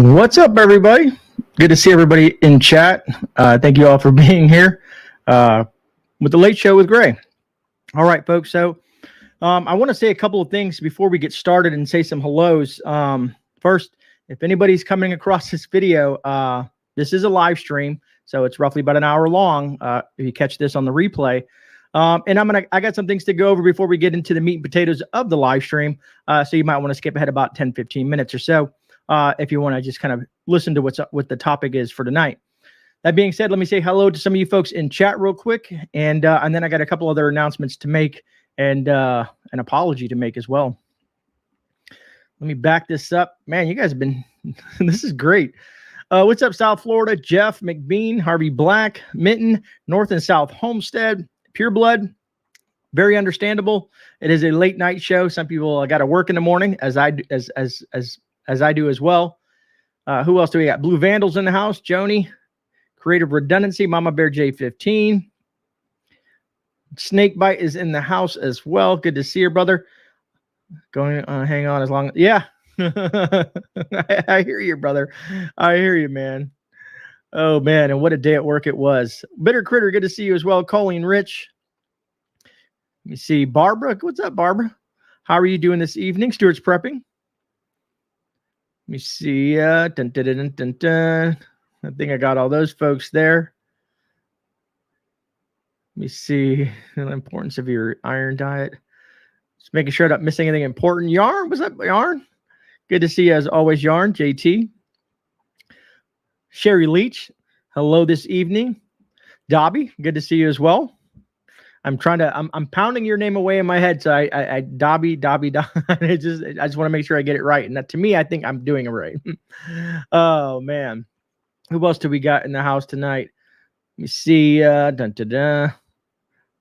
What's up, everybody? Good to see everybody in chat. Thank you all for being here with the Late Show with Gray. All right, folks. So I want to say a couple of things before we get started and say some hellos. First, if anybody's coming across this video, this is a live stream, so it's roughly about an hour long. If you catch this on the replay. And I got some things to go over before we get into the meat and potatoes of the live stream. So you might want to skip ahead about 10, 15 minutes or so. If you want to just kind of listen to what the topic is for tonight. That being said, let me say hello to some of you folks in chat real quick, and then I got a couple other announcements to make and an apology to make as well. Let me back this up. Man, you guys have been, this is great. What's up, South Florida? Jeff, McBean, Harvey Black, Minton, North and South Homestead, Pureblood. Very understandable. It is a late night show. Some people got to work in the morning, as I do as well. Who else do we got? Blue Vandals in the house. Joni, Creative Redundancy, Mama Bear J15. Snakebite is in the house as well. Good to see you, brother. Going hang on as long. Yeah. I hear you, brother. I hear you, man. Oh, man. And what a day at work it was. Bitter Critter, good to see you as well. Colleen Rich. Let me see. Barbara. What's up, Barbara? How are you doing this evening? Stewart's Prepping. Let me see. Dun, dun, dun, dun, dun. I think I got all those folks there. Let me see the importance of your iron diet. Just making sure I'm not missing anything important. Yarn, what's up, Yarn? Good to see you as always, Yarn. JT. Sherry Leach, hello this evening. Dobby, good to see you as well. I'm pounding your name away in my head. So Dobby. I just want to make sure I get it right. And that, to me, I think I'm doing it right. Oh, man. Who else do we got in the house tonight? Let me see. Dun, dun, dun.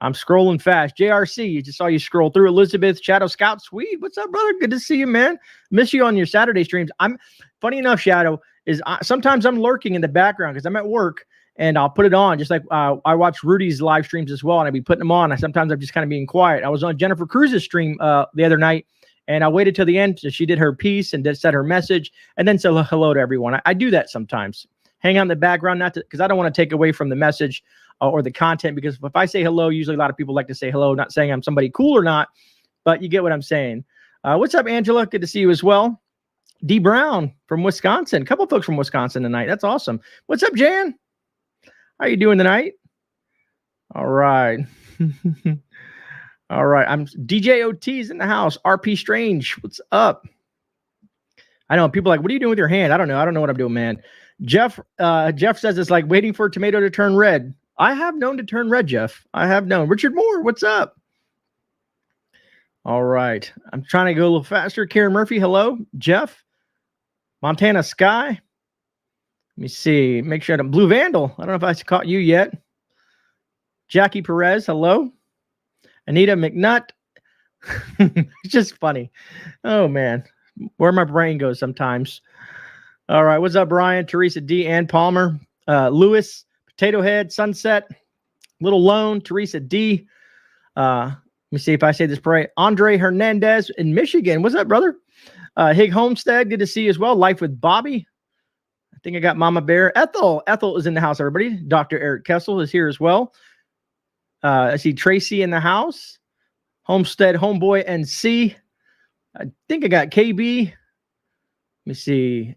I'm scrolling fast. JRC, you just saw you scroll through. Elizabeth, Shadow Scout, sweet. What's up, brother? Good to see you, man. Miss you on your Saturday streams. Funny enough, Shadow, sometimes I'm lurking in the background because I'm at work. And I'll put it on, just like I watch Rudy's live streams as well, and I'd be putting them on. Sometimes I'm just kind of being quiet. I was on Jennifer Cruz's stream the other night, and I waited till the end. So she did her piece and said her message, and then said hello to everyone. I do that sometimes. Hang out in the background, because I don't want to take away from the message or the content, because if I say hello, usually a lot of people like to say hello, not saying I'm somebody cool or not, but you get what I'm saying. What's up, Angela? Good to see you as well. D. Brown from Wisconsin. A couple folks from Wisconsin tonight. That's awesome. What's up, Jan? How you doing tonight? All right. All right. I'm DJ OT's in the house. RP Strange. What's up? I know people are like, what are you doing with your hand? I don't know. I don't know what I'm doing, man. Jeff says it's like waiting for a tomato to turn red. I have known to turn red, Jeff. I have known. Richard Moore, what's up? All right. I'm trying to go a little faster. Karen Murphy, hello. Jeff. Montana Sky. Let me see. Make sure I'm Blue Vandal. I don't know if I caught you yet. Jackie Perez. Hello. Anita McNutt. It's just funny. Oh, man. Where my brain goes sometimes. All right. What's up, Brian? Teresa D. Ann Palmer. Lewis. Potato Head. Sunset. Little Lone. Teresa D. Let me see if I say this right. Andre Hernandez in Michigan. What's up, brother? Hig Homestead. Good to see you as well. Life with Bobby. I think I got Mama Bear. Ethel is in the house, everybody. Dr. Eric Kessel is here as well. I see Tracy in the house. Homestead Homeboy NC. I think I got KB. Let me see.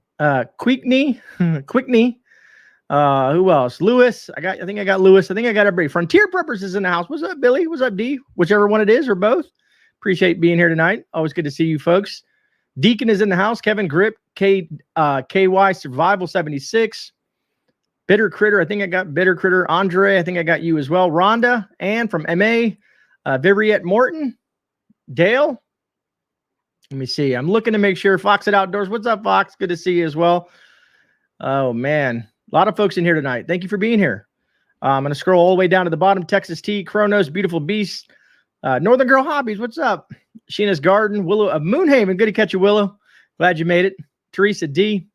Quickney. Who else? Lewis. I think I got Lewis. I think I got everybody. Frontier Preppers is in the house. What's up, Billy? What's up, D? Whichever one it is or both. Appreciate being here tonight. Always good to see you folks. Deacon is in the house. Kevin Grip, KY Survival 76. Bitter Critter. I think I got Bitter Critter. Andre, I think I got you as well. Rhonda, Ann from MA. Viviette Morton. Dale. Let me see. I'm looking to make sure. Fox at Outdoors. What's up, Fox? Good to see you as well. Oh, man. A lot of folks in here tonight. Thank you for being here. I'm going to scroll all the way down to the bottom. Texas T, Chronos, Beautiful Beast. Northern Girl Hobbies, what's up? Sheena's Garden, Willow of Moonhaven. Good to catch you, Willow. Glad you made it. Teresa D.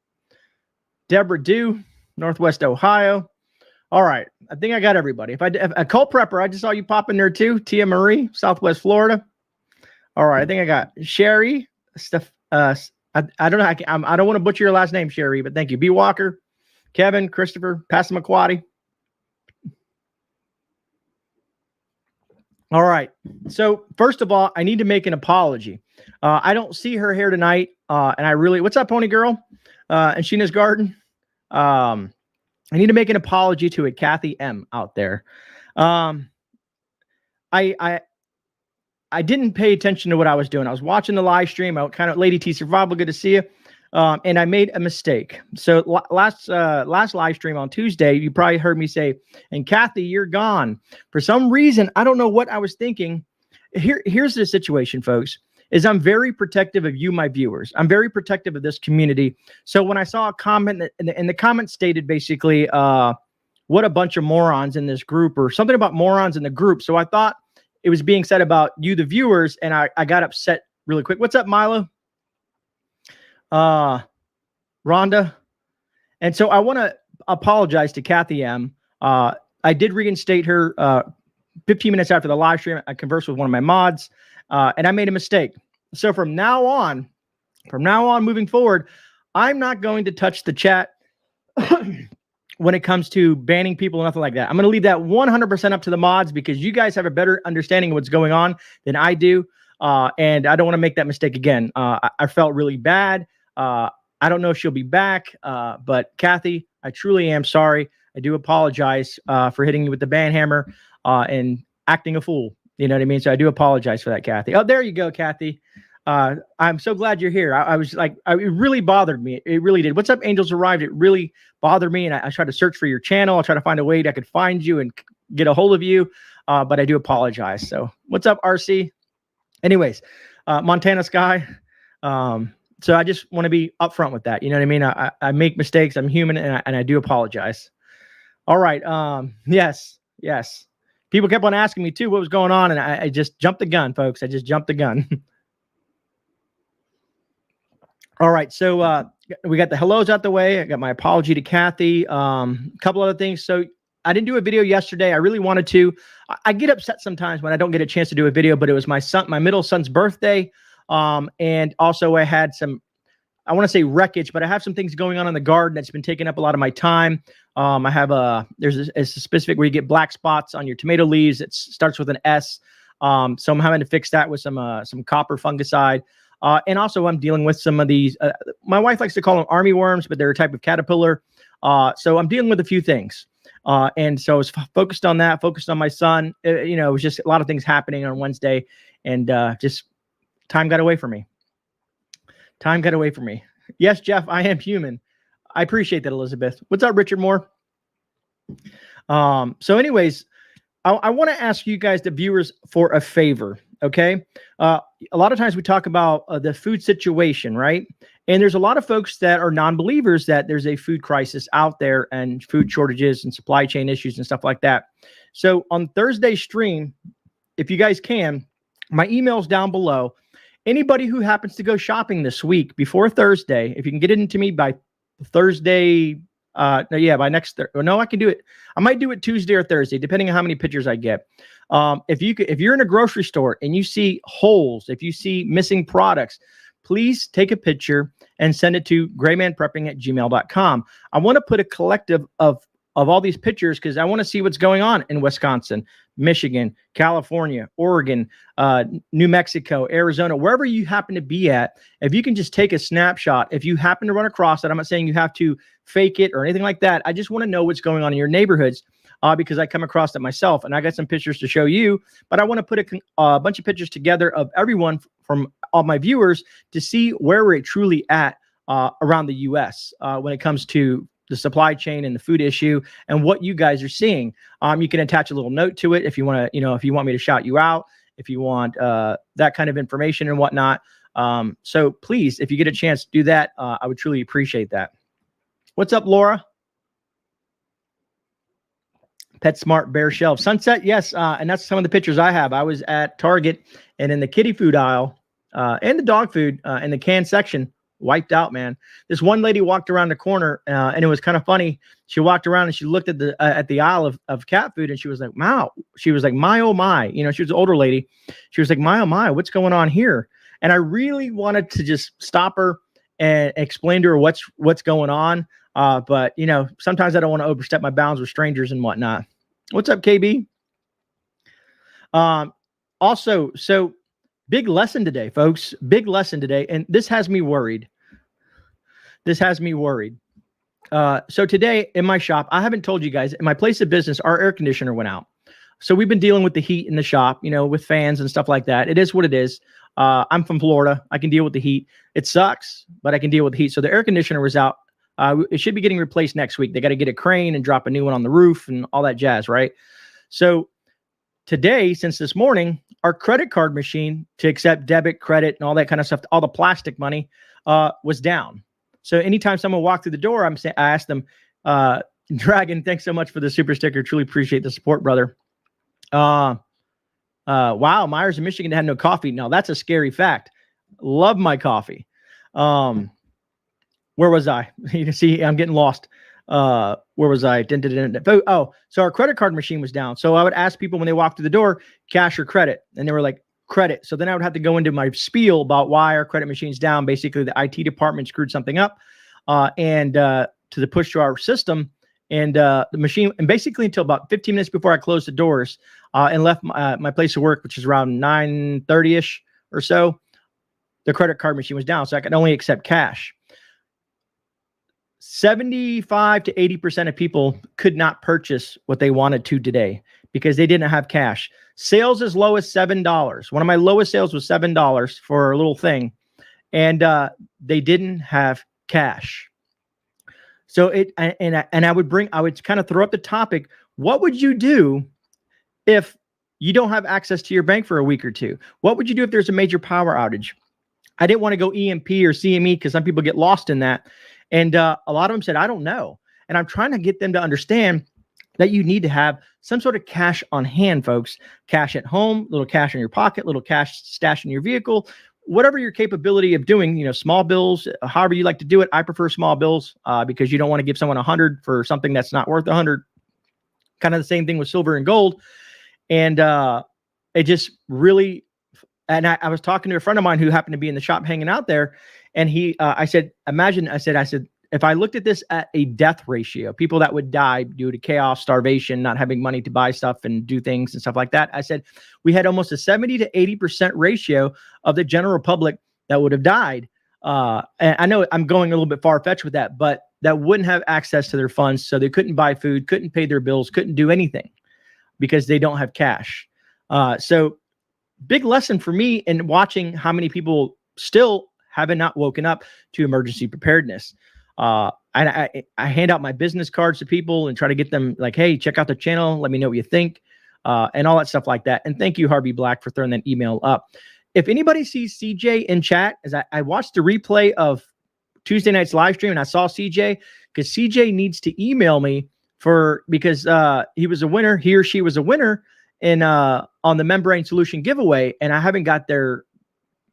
Deborah Dew, Northwest Ohio. All right. I think I got everybody. If a Cult Prepper, I just saw you pop in there too. Tia Marie, Southwest Florida. All right. I think I got Sherry, I don't know. I don't want to butcher your last name, Sherry, but thank you. B. Walker, Kevin, Christopher, Passamaquoddy. All right. So first of all, I need to make an apology. I don't see her here tonight, and I really. What's up, Pony Girl? And Sheena's Garden. I need to make an apology to a Kathy M out there. I didn't pay attention to what I was doing. I was watching the live stream. I kind of Lady T Survival, good to see you. And I made a mistake. So last live stream on Tuesday, you probably heard me say, "And Kathy, you're gone." For some reason, I don't know what I was thinking. Here's the situation, folks. Is I'm very protective of you, my viewers. I'm very protective of this community. So when I saw a comment and the comment stated basically, what a bunch of morons in this group, or something about morons in the group. So I thought it was being said about you, the viewers, and I got upset really quick. What's up, Milo? Rhonda. And so I want to apologize to Kathy M. I did reinstate her 15 minutes after the live stream. I conversed with one of my mods, and I made a mistake. So from now on, moving forward, I'm not going to touch the chat when it comes to banning people, nothing like that. I'm going to leave that 100% up to the mods, because you guys have a better understanding of what's going on than I do. And I don't want to make that mistake again. I felt really bad. I don't know if she'll be back, but Kathy, I truly am sorry. I do apologize for hitting you with the ban hammer and acting a fool. You know what I mean? So I do apologize for that, Kathy. Oh, there you go, Kathy. I'm so glad you're here. I was like, it really bothered me. It really did. What's up, Angels Arrived? It really bothered me. And I tried to search for your channel. I tried to find a way that I could find you and get a hold of you. But I do apologize. So what's up, RC? Anyways, Montana Sky. So I just want to be upfront with that. You know what I mean? I make mistakes. I'm human, and I do apologize. All right. Yes. People kept on asking me too what was going on, and I just jumped the gun, folks. I just jumped the gun. All right. So we got the hellos out the way. I got my apology to Kathy. A couple other things. So I didn't do a video yesterday. I really wanted to. I get upset sometimes when I don't get a chance to do a video, but it was my middle son's birthday. And also I had some, I want to say wreckage, but I have some things going on in the garden that's been taking up a lot of my time. I have there's a specific where you get black spots on your tomato leaves. It starts with an S. So I'm having to fix that with some copper fungicide. And also I'm dealing with some of these, my wife likes to call them army worms, but they're a type of caterpillar. So I'm dealing with a few things. And so I was focused on that, focused on my son. It was just a lot of things happening on Wednesday, and just time got away from me. Yes, Jeff, I am human. I appreciate that, Elizabeth. What's up, Richard Moore? So anyways, I want to ask you guys, the viewers, for a favor. Okay. A lot of times we talk about the food situation, right? And there's a lot of folks that are non-believers that there's a food crisis out there and food shortages and supply chain issues and stuff like that. So on Thursday's stream, if you guys can, my email's down below. Anybody who happens to go shopping this week before Thursday, if you can get it into me by Thursday, by next Thursday. No, I can do it. I might do it Tuesday or Thursday, depending on how many pictures I get. If you're in a grocery store and you see holes, if you see missing products, please take a picture and send it to GreyManPrepping@gmail.com. I want to put a collective of all these pictures because I want to see what's going on in Wisconsin, Michigan, California, Oregon, New Mexico, Arizona, wherever you happen to be at. If you can just take a snapshot, if you happen to run across it, I'm not saying you have to fake it or anything like that. I just want to know what's going on in your neighborhoods because I come across it myself, and I got some pictures to show you. But I want to put a bunch of pictures together of everyone from all my viewers to see where we're truly at around the U.S. When it comes to the supply chain and the food issue and what you guys are seeing. You can attach a little note to it if you want to, if you want me to shout you out, if you want that kind of information and whatnot. So please, if you get a chance to do that, I would truly appreciate that. What's up, Laura? PetSmart Bear Shelf. Sunset, yes. And that's some of the pictures I have. I was at Target and in the kitty food aisle and the dog food in the can section, wiped out, man. This one lady walked around the corner and it was kind of funny. She walked around and she looked at the aisle of cat food and she was like, wow. She was like, my, oh my, she was an older lady. She was like, my, oh my, what's going on here? And I really wanted to just stop her and explain to her what's going on. But you know, sometimes I don't want to overstep my bounds with strangers and whatnot. What's up, KB? Also, so big lesson today, folks. Big lesson today, and this has me worried. This has me worried. So today in my shop, I haven't told you guys, in my place of business, our air conditioner went out. So we've been dealing with the heat in the shop, you know, with fans and stuff like that. It is what it is. I'm from Florida. I can deal with the heat. It sucks, but I can deal with the heat. So the air conditioner was out. It should be getting replaced next week. They got to get a crane and drop a new one on the roof and all that jazz, right? So today, since this morning, our credit card machine to accept debit, credit, and all that kind of stuff, all the plastic money, was down. So anytime someone walked through the door, I asked them, Dragon, thanks so much for the super sticker. Truly appreciate the support, brother. Wow, Myers in Michigan had no coffee. No, that's a scary fact. Love my coffee. Where was I? You can see I'm getting lost. Where was I? Oh, so our credit card machine was down. So I would ask people when they walked through the door, cash or credit, and they were like, credit. So then I would have to go into my spiel about why our credit machine's down. Basically, the IT department screwed something up, and to the push to our system, and the machine, and basically until about 15 minutes before I closed the doors and left my place of work, which is around 9:30ish or so, the credit card machine was down. So I could only accept cash. 75 to 80% of people could not purchase what they wanted to today because they didn't have cash. Sales as low as $7. One of my lowest sales was $7 for a little thing, and they didn't have cash. So I would kind of throw up the topic. What would you do if you don't have access to your bank for a week or two? What would you do if there's a major power outage? I didn't want to go EMP or CME because some people get lost in that. And a lot of them said, I don't know. And I'm trying to get them to understand that you need to have some sort of cash on hand, folks. Cash at home, little cash in your pocket, little cash stashed in your vehicle, whatever your capability of doing, you know, small bills, however you like to do it. I prefer small bills because you don't want to give someone $100 for something that's not worth $100. Kind of the same thing with silver and gold. And it just really, and I was talking to a friend of mine who happened to be in the shop hanging out there. And I said, if I looked at this at a death ratio, people that would die due to chaos, starvation, not having money to buy stuff and do things and stuff like that, I said, we had almost a 70 to 80% ratio of the general public that would have died. And I know I'm going a little bit far-fetched with that, but that wouldn't have access to their funds. So they couldn't buy food, couldn't pay their bills, couldn't do anything because they don't have cash. So big lesson for me in watching how many people still haven't not woken up to emergency preparedness. I hand out my business cards to people and try to get them like, hey, check out the channel. Let me know what you think, and all that stuff like that. And thank you, Harvey Black, for throwing that email up. If anybody sees CJ in chat, as I watched the replay of Tuesday night's live stream and I saw CJ, because CJ needs to email me because he was a winner. He or she was a winner in on the membrane solution giveaway, and I haven't got their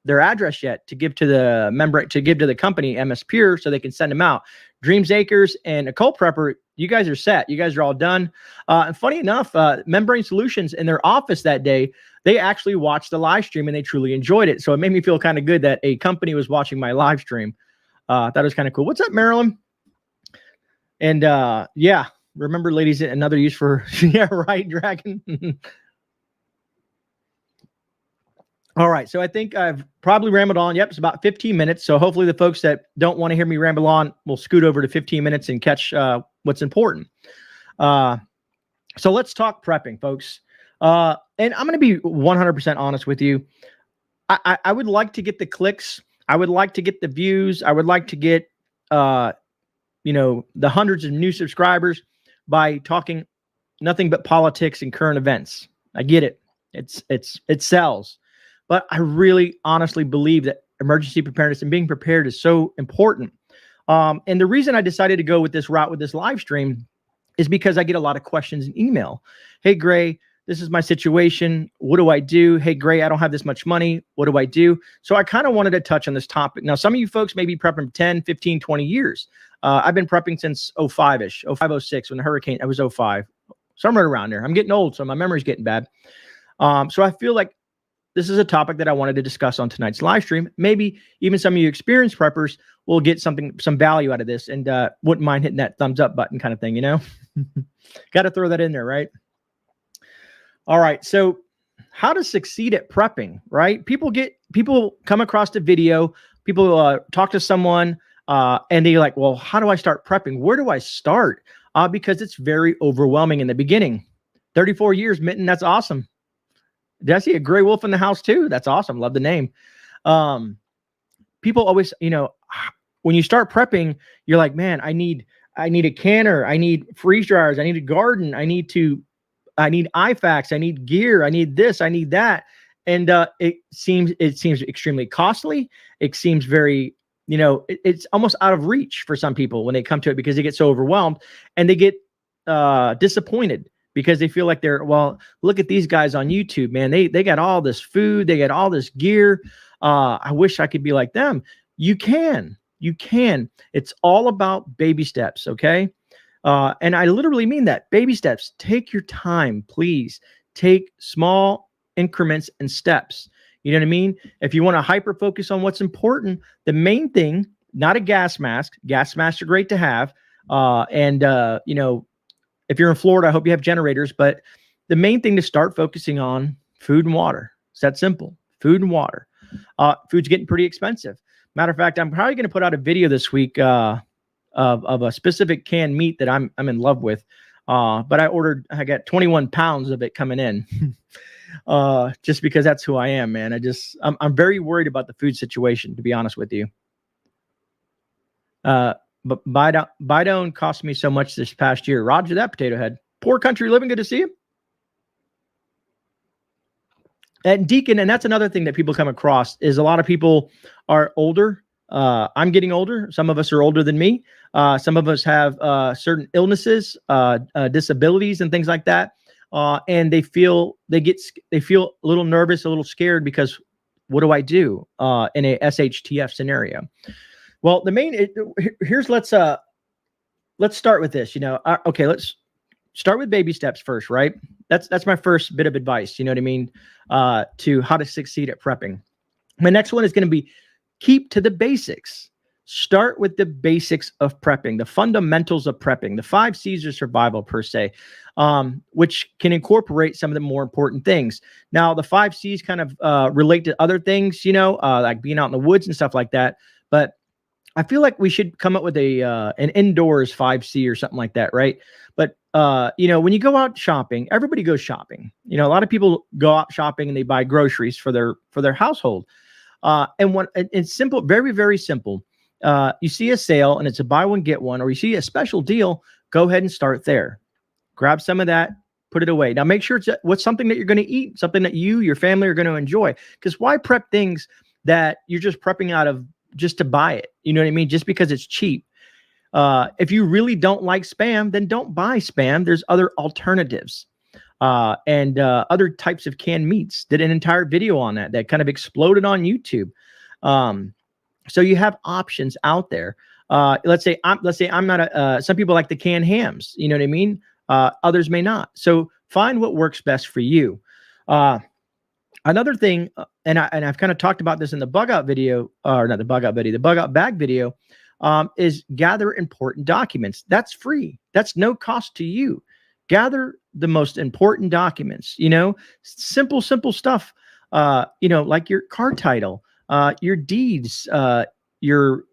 address yet to give to the company MS Pure so they can send them out. Dreams Acres and a Cold Prepper, you guys are set. You guys are all done. And funny enough, Membrane Solutions in their office that day, they actually watched the live stream and they truly enjoyed it. So it made me feel kind of good that a company was watching my live stream. That was kind of cool. What's up, Marilyn? And yeah, remember, ladies, another use for yeah, right, Dragon. All right, so I think I've probably rambled on. Yep, it's about 15 minutes. So hopefully the folks that don't want to hear me ramble on will scoot over to 15 minutes and catch what's important. So let's talk prepping, folks. And I'm going to be 100% honest with you. I would like to get the clicks. I would like to get the views. I would like to get, the hundreds of new subscribers by talking nothing but politics and current events. I get it. It sells. But I really honestly believe that emergency preparedness and being prepared is so important. And the reason I decided to go with this route with this live stream is because I get a lot of questions in email. Hey, Grey, this is my situation. What do I do? Hey, Grey, I don't have this much money. What do I do? So I kind of wanted to touch on this topic. Now, some of you folks may be prepping 10, 15, 20 years. I've been prepping since 05-ish, 05, 06, when the hurricane, I was 05. Somewhere around there. I'm getting old, so my memory's getting bad. So I feel like this is a topic that I wanted to discuss on tonight's live stream. Maybe even some of you experienced preppers will get some value out of this, and wouldn't mind hitting that thumbs up button kind of thing, you know? Got to throw that in there, right? All right. So how to succeed at prepping, right? People come across the video, people talk to someone, and they're like, well, how do I start prepping? Where do I start? Because it's very overwhelming in the beginning. 34 years, Mitten, that's awesome. Did I see a gray wolf in the house too? That's awesome. Love the name. People always, you know, when you start prepping, you're like, man, I need a canner. I need freeze dryers. I need a garden. I need IFACs. I need gear. I need this. I need that. And it seems extremely costly. It seems very, you know, it's almost out of reach for some people when they come to it, because they get so overwhelmed and they get disappointed because they feel like well, look at these guys on YouTube, man. They got all this food. They got all this gear. I wish I could be like them. You can. It's all about baby steps, okay? And I literally mean that. Baby steps. Take your time, please. Take small increments and steps. You know what I mean? If you want to hyper focus on what's important, the main thing, not a gas mask. Gas masks are great to have. You know, if you're in Florida, I hope you have generators. But the main thing to start focusing on, food and water. It's that simple. Food and water. Food's getting pretty expensive. Matter of fact, I'm probably going to put out a video this week of a specific canned meat that I'm in love with. But I got 21 pounds of it coming in. Just because that's who I am, man. I'm very worried about the food situation, to be honest with you. But Bidone cost me so much this past year. Roger that, potato head. Poor country living. Good to see you. And Deacon, and that's another thing that people come across, is a lot of people are older. I'm getting older. Some of us are older than me. Some of us have certain illnesses, disabilities, and things like that. And they feel a little nervous, a little scared, because what do I do in a SHTF scenario? Well, let's start with this. You know, okay, let's start with baby steps first, right? That's my first bit of advice. You know what I mean? To how to succeed at prepping. My next one is going to be keep to the basics. Start with the basics of prepping, the fundamentals of prepping, the 5 C's of survival per se, which can incorporate some of the more important things. Now, the 5 C's kind of relate to other things, you know, like being out in the woods and stuff like that. But I feel like we should come up with an indoors 5C or something like that, right? But you know, when you go out shopping, everybody goes shopping. You know, a lot of people go out shopping and they buy groceries for their household. And it's simple, very, very simple. You see a sale and it's a buy one, get one, or you see a special deal, go ahead and start there. Grab some of that, put it away. Now make sure it's something that you're going to eat, something that your family are going to enjoy. Because why prep things that you're just prepping out of just to buy it? You know what I mean? Just because it's cheap. If you really don't like Spam, then don't buy Spam. There's other alternatives. And other types of canned meats. Did an entire video on that kind of exploded on YouTube. So you have options out there. Let's say I'm not some people like the canned hams. You know what I mean? Others may not. So find what works best for you. Another thing, and I've kind of talked about this in the bug out video, or not the bug out video, the bug out bag video, is gather important documents. That's free. That's no cost to you. Gather the most important documents, you know, simple stuff, you know, like your car title, your deeds, your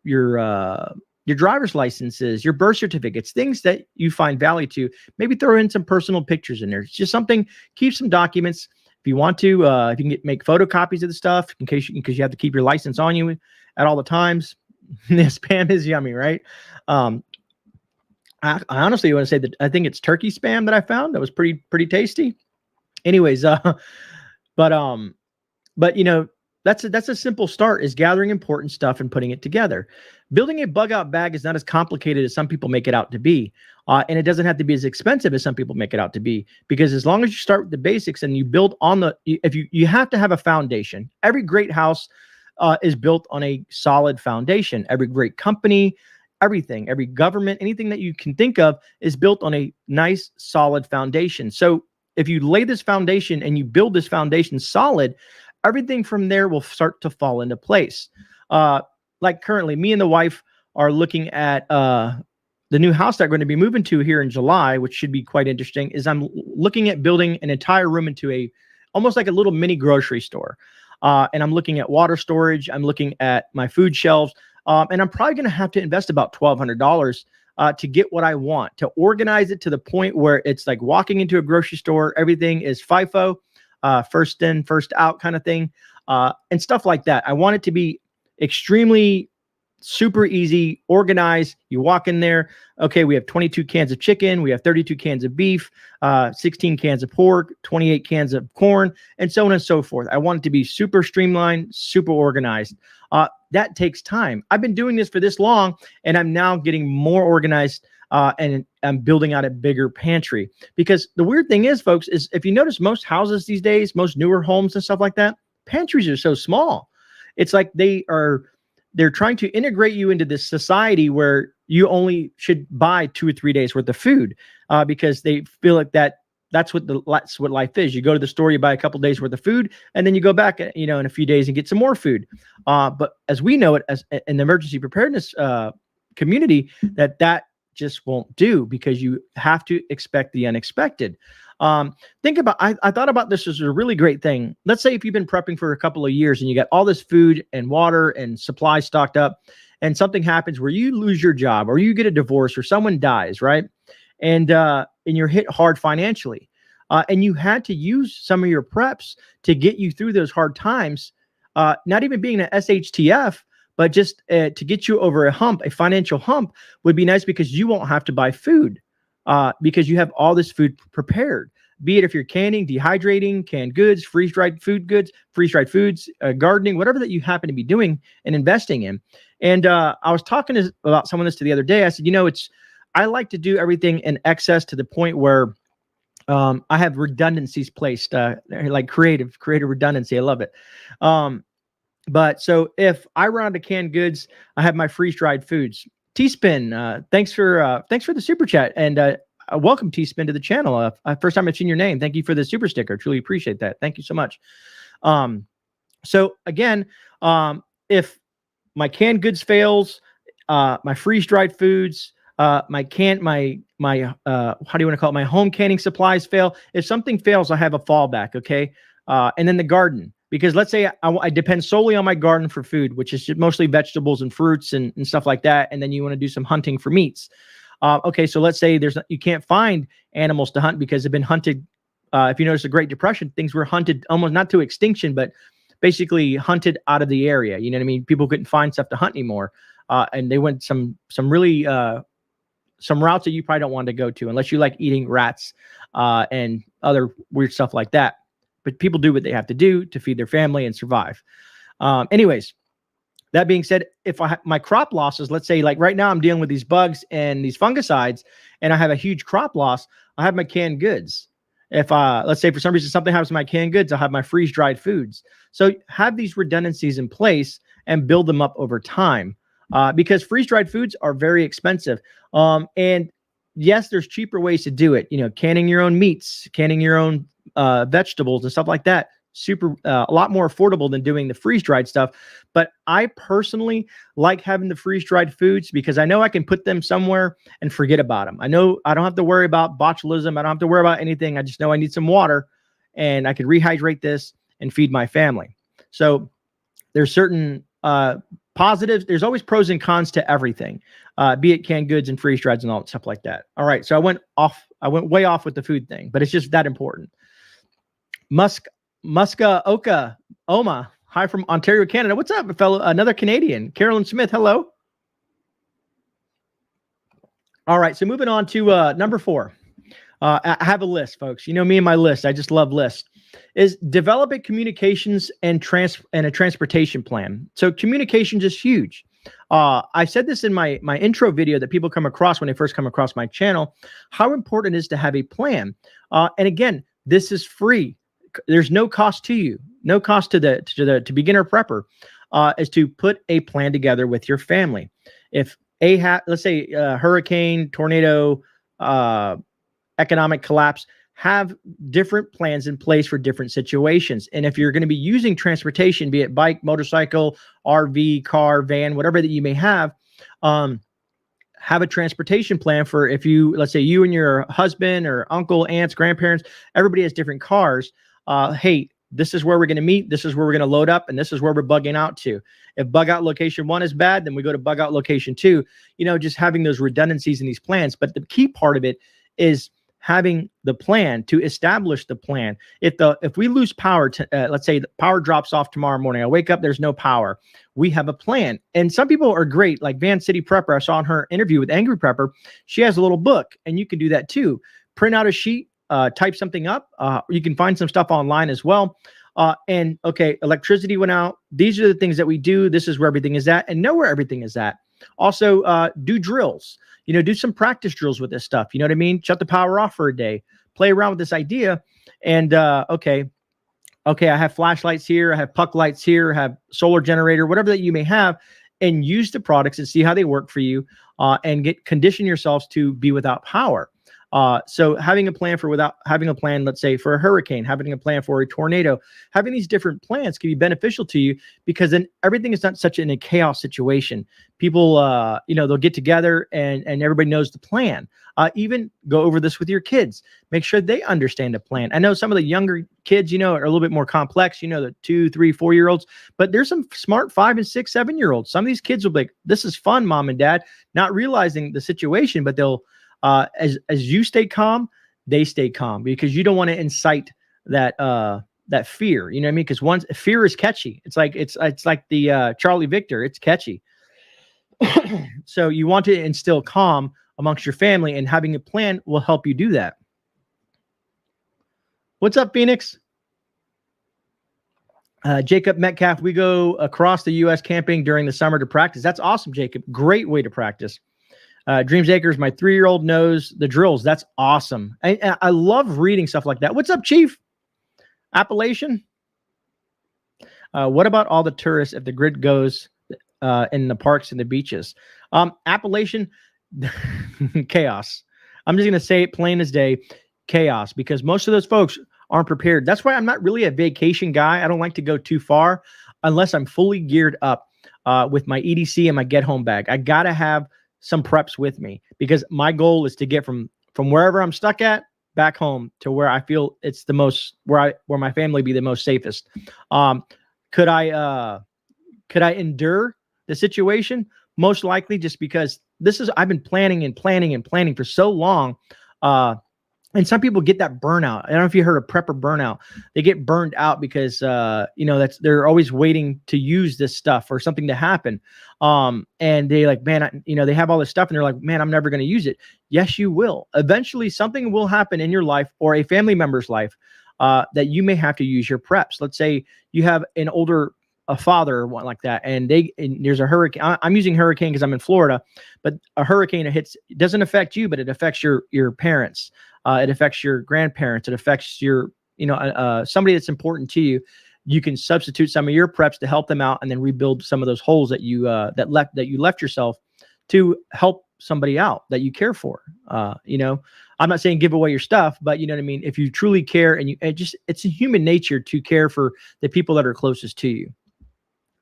driver's licenses, your birth certificates, things that you find value to. Maybe throw in some personal pictures in there. It's just something, keep some documents. If you want to, if you can make photocopies of the stuff because you have to keep your license on you at all the times. Spam is yummy, right? I honestly want to say that I think it's turkey Spam that I found that was pretty tasty. Anyways, but you know, that's a simple start, is gathering important stuff and putting it together. Building a bug out bag is not as complicated as some people make it out to be. And it doesn't have to be as expensive as some people make it out to be, because as long as you start with the basics and you build on you have to have a foundation. Every great house is built on a solid foundation. Every great company, everything, every government, anything that you can think of is built on a nice, solid foundation. So if you lay this foundation and you build this foundation solid, everything from there will start to fall into place. Like currently, me and the wife are looking at the new house that we're going to be moving to here in July, which should be quite interesting. Is I'm looking at building an entire room into a almost like a little mini grocery store. And I'm looking at water storage. I'm looking at my food shelves. And I'm probably going to have to invest about $1,200 to get what I want, to organize it to the point where it's like walking into a grocery store. Everything is FIFO, first in, first out kind of thing, and stuff like that. I want it to be extremely super easy, organized. You walk in there. Okay, we have 22 cans of chicken. We have 32 cans of beef, 16 cans of pork, 28 cans of corn, and so on and so forth. I want it to be super streamlined, super organized. That takes time. I've been doing this for this long, and I'm now getting more organized, and I'm building out a bigger pantry. Because the weird thing is, folks, is if you notice most houses these days, most newer homes and stuff like that, pantries are so small. It's like they're trying to integrate you into this society where you only should buy 2 or 3 days worth of food, because they feel like that's what life is. You go to the store, you buy a couple days worth of food, and then you go back, in a few days and get some more food. But as we know it, as in the emergency preparedness community, that just won't do, because you have to expect the unexpected. Think about, I thought about this as a really great thing. Let's say if you've been prepping for a couple of years and you got all this food and water and supplies stocked up, and something happens where you lose your job or you get a divorce or someone dies, right? And you're hit hard financially, and you had to use some of your preps to get you through those hard times, not even being an SHTF, but just to get you over a financial hump would be nice, because you won't have to buy food, because you have all this food prepared, be it if you're canning, dehydrating, canned goods, freeze-dried foods, gardening, whatever that you happen to be doing and investing in. And I was talking about someone this the other day. I said, I like to do everything in excess to the point where I have redundancies placed, like creative redundancy. I love it. But so if I run out of canned goods, I have my freeze-dried foods. T-Spin, thanks for the super chat, and welcome T-Spin to the channel. First time I've seen your name. Thank you for the super sticker. Truly appreciate that. Thank you so much. So again, if my canned goods fails, my freeze-dried foods, how do you want to call it? My home canning supplies fail. If something fails, I have a fallback. Okay. And then the garden, because let's say I depend solely on my garden for food, which is mostly vegetables and fruits and stuff like that. And then you want to do some hunting for meats. Okay. So let's say you can't find animals to hunt because they've been hunted. If you notice the Great Depression, things were hunted almost not to extinction, but basically hunted out of the area. You know what I mean? People couldn't find stuff to hunt anymore. And they went some really, some routes that you probably don't want to go to unless you like eating rats and other weird stuff like that. But people do what they have to do to feed their family and survive. Anyways, that being said, if my crop losses, let's say like right now I'm dealing with these bugs and these fungicides, and I have a huge crop loss, I have my canned goods. If let's say for some reason something happens to my canned goods, I'll have my freeze-dried foods. So have these redundancies in place and build them up over time. Because freeze-dried foods are very expensive. And yes, there's cheaper ways to do it. Canning your own meats, canning your own vegetables and stuff like that. A lot more affordable than doing the freeze-dried stuff. But I personally like having the freeze-dried foods because I know I can put them somewhere and forget about them. I know I don't have to worry about botulism. I don't have to worry about anything. I just know I need some water and I can rehydrate this and feed my family. So there's certain positives. There's always pros and cons to everything, be it canned goods and freeze-drieds and all that stuff like that. All right. So I went way off with the food thing, but it's just that important. Muska Oma. Hi from Ontario, Canada. What's up, fellow? Another Canadian. Carolyn Smith. Hello. All right. So moving on to number 4. I have a list, folks. You know me and my list. I just love lists. Is developing communications and a transportation plan. So communications is huge. I said this in my intro video that people come across when they first come across my channel, how important it is to have a plan. And again, this is free. There's no cost to you, no cost to the beginner prepper, is to put a plan together with your family. If let's say hurricane, tornado, economic collapse, have different plans in place for different situations. And if you're going to be using transportation, be it bike, motorcycle, RV, car, van, whatever that you may have a transportation plan for if you, let's say you and your husband or uncle, aunts, grandparents, everybody has different cars. Hey, this is where we're going to meet. This is where we're going to load up. And this is where we're bugging out to. If bug out location 1 is bad, then we go to bug out location 2, just having those redundancies in these plans. But the key part of it is having the plan, to establish the plan. If we lose power, let's say the power drops off tomorrow morning, I wake up, there's no power. We have a plan. And some people are great, like Van City Prepper. I saw in her interview with Angry Prepper, she has a little book, and you can do that too. Print out a sheet, type something up. You can find some stuff online as well. And okay, electricity went out. These are the things that we do. This is where everything is at, and know where everything is at. Also, do drills. Do some practice drills with this stuff. You know what I mean? Shut the power off for a day. Play around with this idea. And okay, I have flashlights here. I have puck lights here. I have solar generator, whatever that you may have, and use the products and see how they work for you, and condition yourselves to be without power. So having a plan let's say for a hurricane, having a plan for a tornado, having these different plans can be beneficial to you, because then everything is not such in a chaos situation. People, they'll get together and everybody knows the plan. Even go over this with your kids. Make sure they understand the plan. I know some of the younger kids, are a little bit more complex, the 2, 3, 4-year-olds, but there's some smart 5 and 6, 7-year-olds. Some of these kids will be like, this is fun, mom and dad, not realizing the situation, but they'll, as you stay calm, they stay calm, because you don't want to incite that fear. You know what I mean? Because once fear is catchy, it's like the Charlie Victor. It's catchy. So you want to instill calm amongst your family, and having a plan will help you do that. What's up, Phoenix? Jacob Metcalf, we go across the U.S. camping during the summer to practice. That's awesome, Jacob. Great way to practice. Dreams Acres, my 3-year-old knows the drills. That's awesome. I love reading stuff like that. What's up, Chief? Appalachian? What about all the tourists if the grid goes in the parks and the beaches? Appalachian, chaos. I'm just going to say it plain as day, chaos, because most of those folks aren't prepared. That's why I'm not really a vacation guy. I don't like to go too far unless I'm fully geared up with my EDC and my get home bag. I got to have some preps with me, because my goal is to get from wherever I'm stuck at back home to where I feel it's the most, where my family be the most safest. Could I endure the situation? Most likely, just because I've been planning and planning and planning for so long. And some people get that burnout. I don't know if you heard of prepper burnout. They get burned out because, they're always waiting to use this stuff or something to happen. And they like, man, they have all this stuff and they're like, man, I'm never going to use it. Yes, you will. Eventually something will happen in your life or a family member's life that you may have to use your preps. Let's say you have an older father or one like that, and there's a hurricane. I'm using hurricane because I'm in Florida, but a hurricane hits, it doesn't affect you, but it affects your parents. It affects your grandparents. It affects your, somebody that's important to you. You can substitute some of your preps to help them out, and then rebuild some of those holes that you left yourself to help somebody out that you care for. I'm not saying give away your stuff, but you know what I mean. If you truly care, and it's a human nature to care for the people that are closest to you.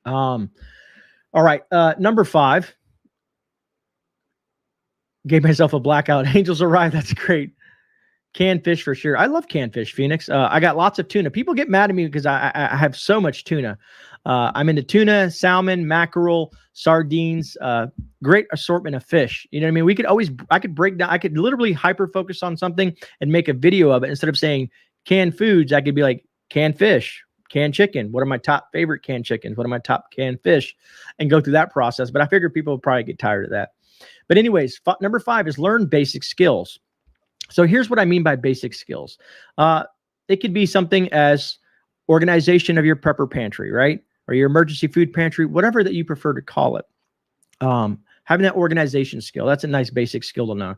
All right. Number 5. Gave myself a blackout. Angels arrive. That's great. Canned fish for sure. I love canned fish, Phoenix. I got lots of tuna. People get mad at me because I have so much tuna. I'm into tuna, salmon, mackerel, sardines, great assortment of fish. You know what I mean? I could literally hyper focus on something and make a video of it. Instead of saying canned foods, I could be like canned fish, canned chicken. What are my top favorite canned chickens? What are my top canned fish? And go through that process. But I figure people will probably get tired of that. But anyways, number 5 is learn basic skills. So here's what I mean by basic skills. It could be something as organization of your prepper pantry, right? Or your emergency food pantry, whatever that you prefer to call it. Having that organization skill, that's a nice basic skill to know.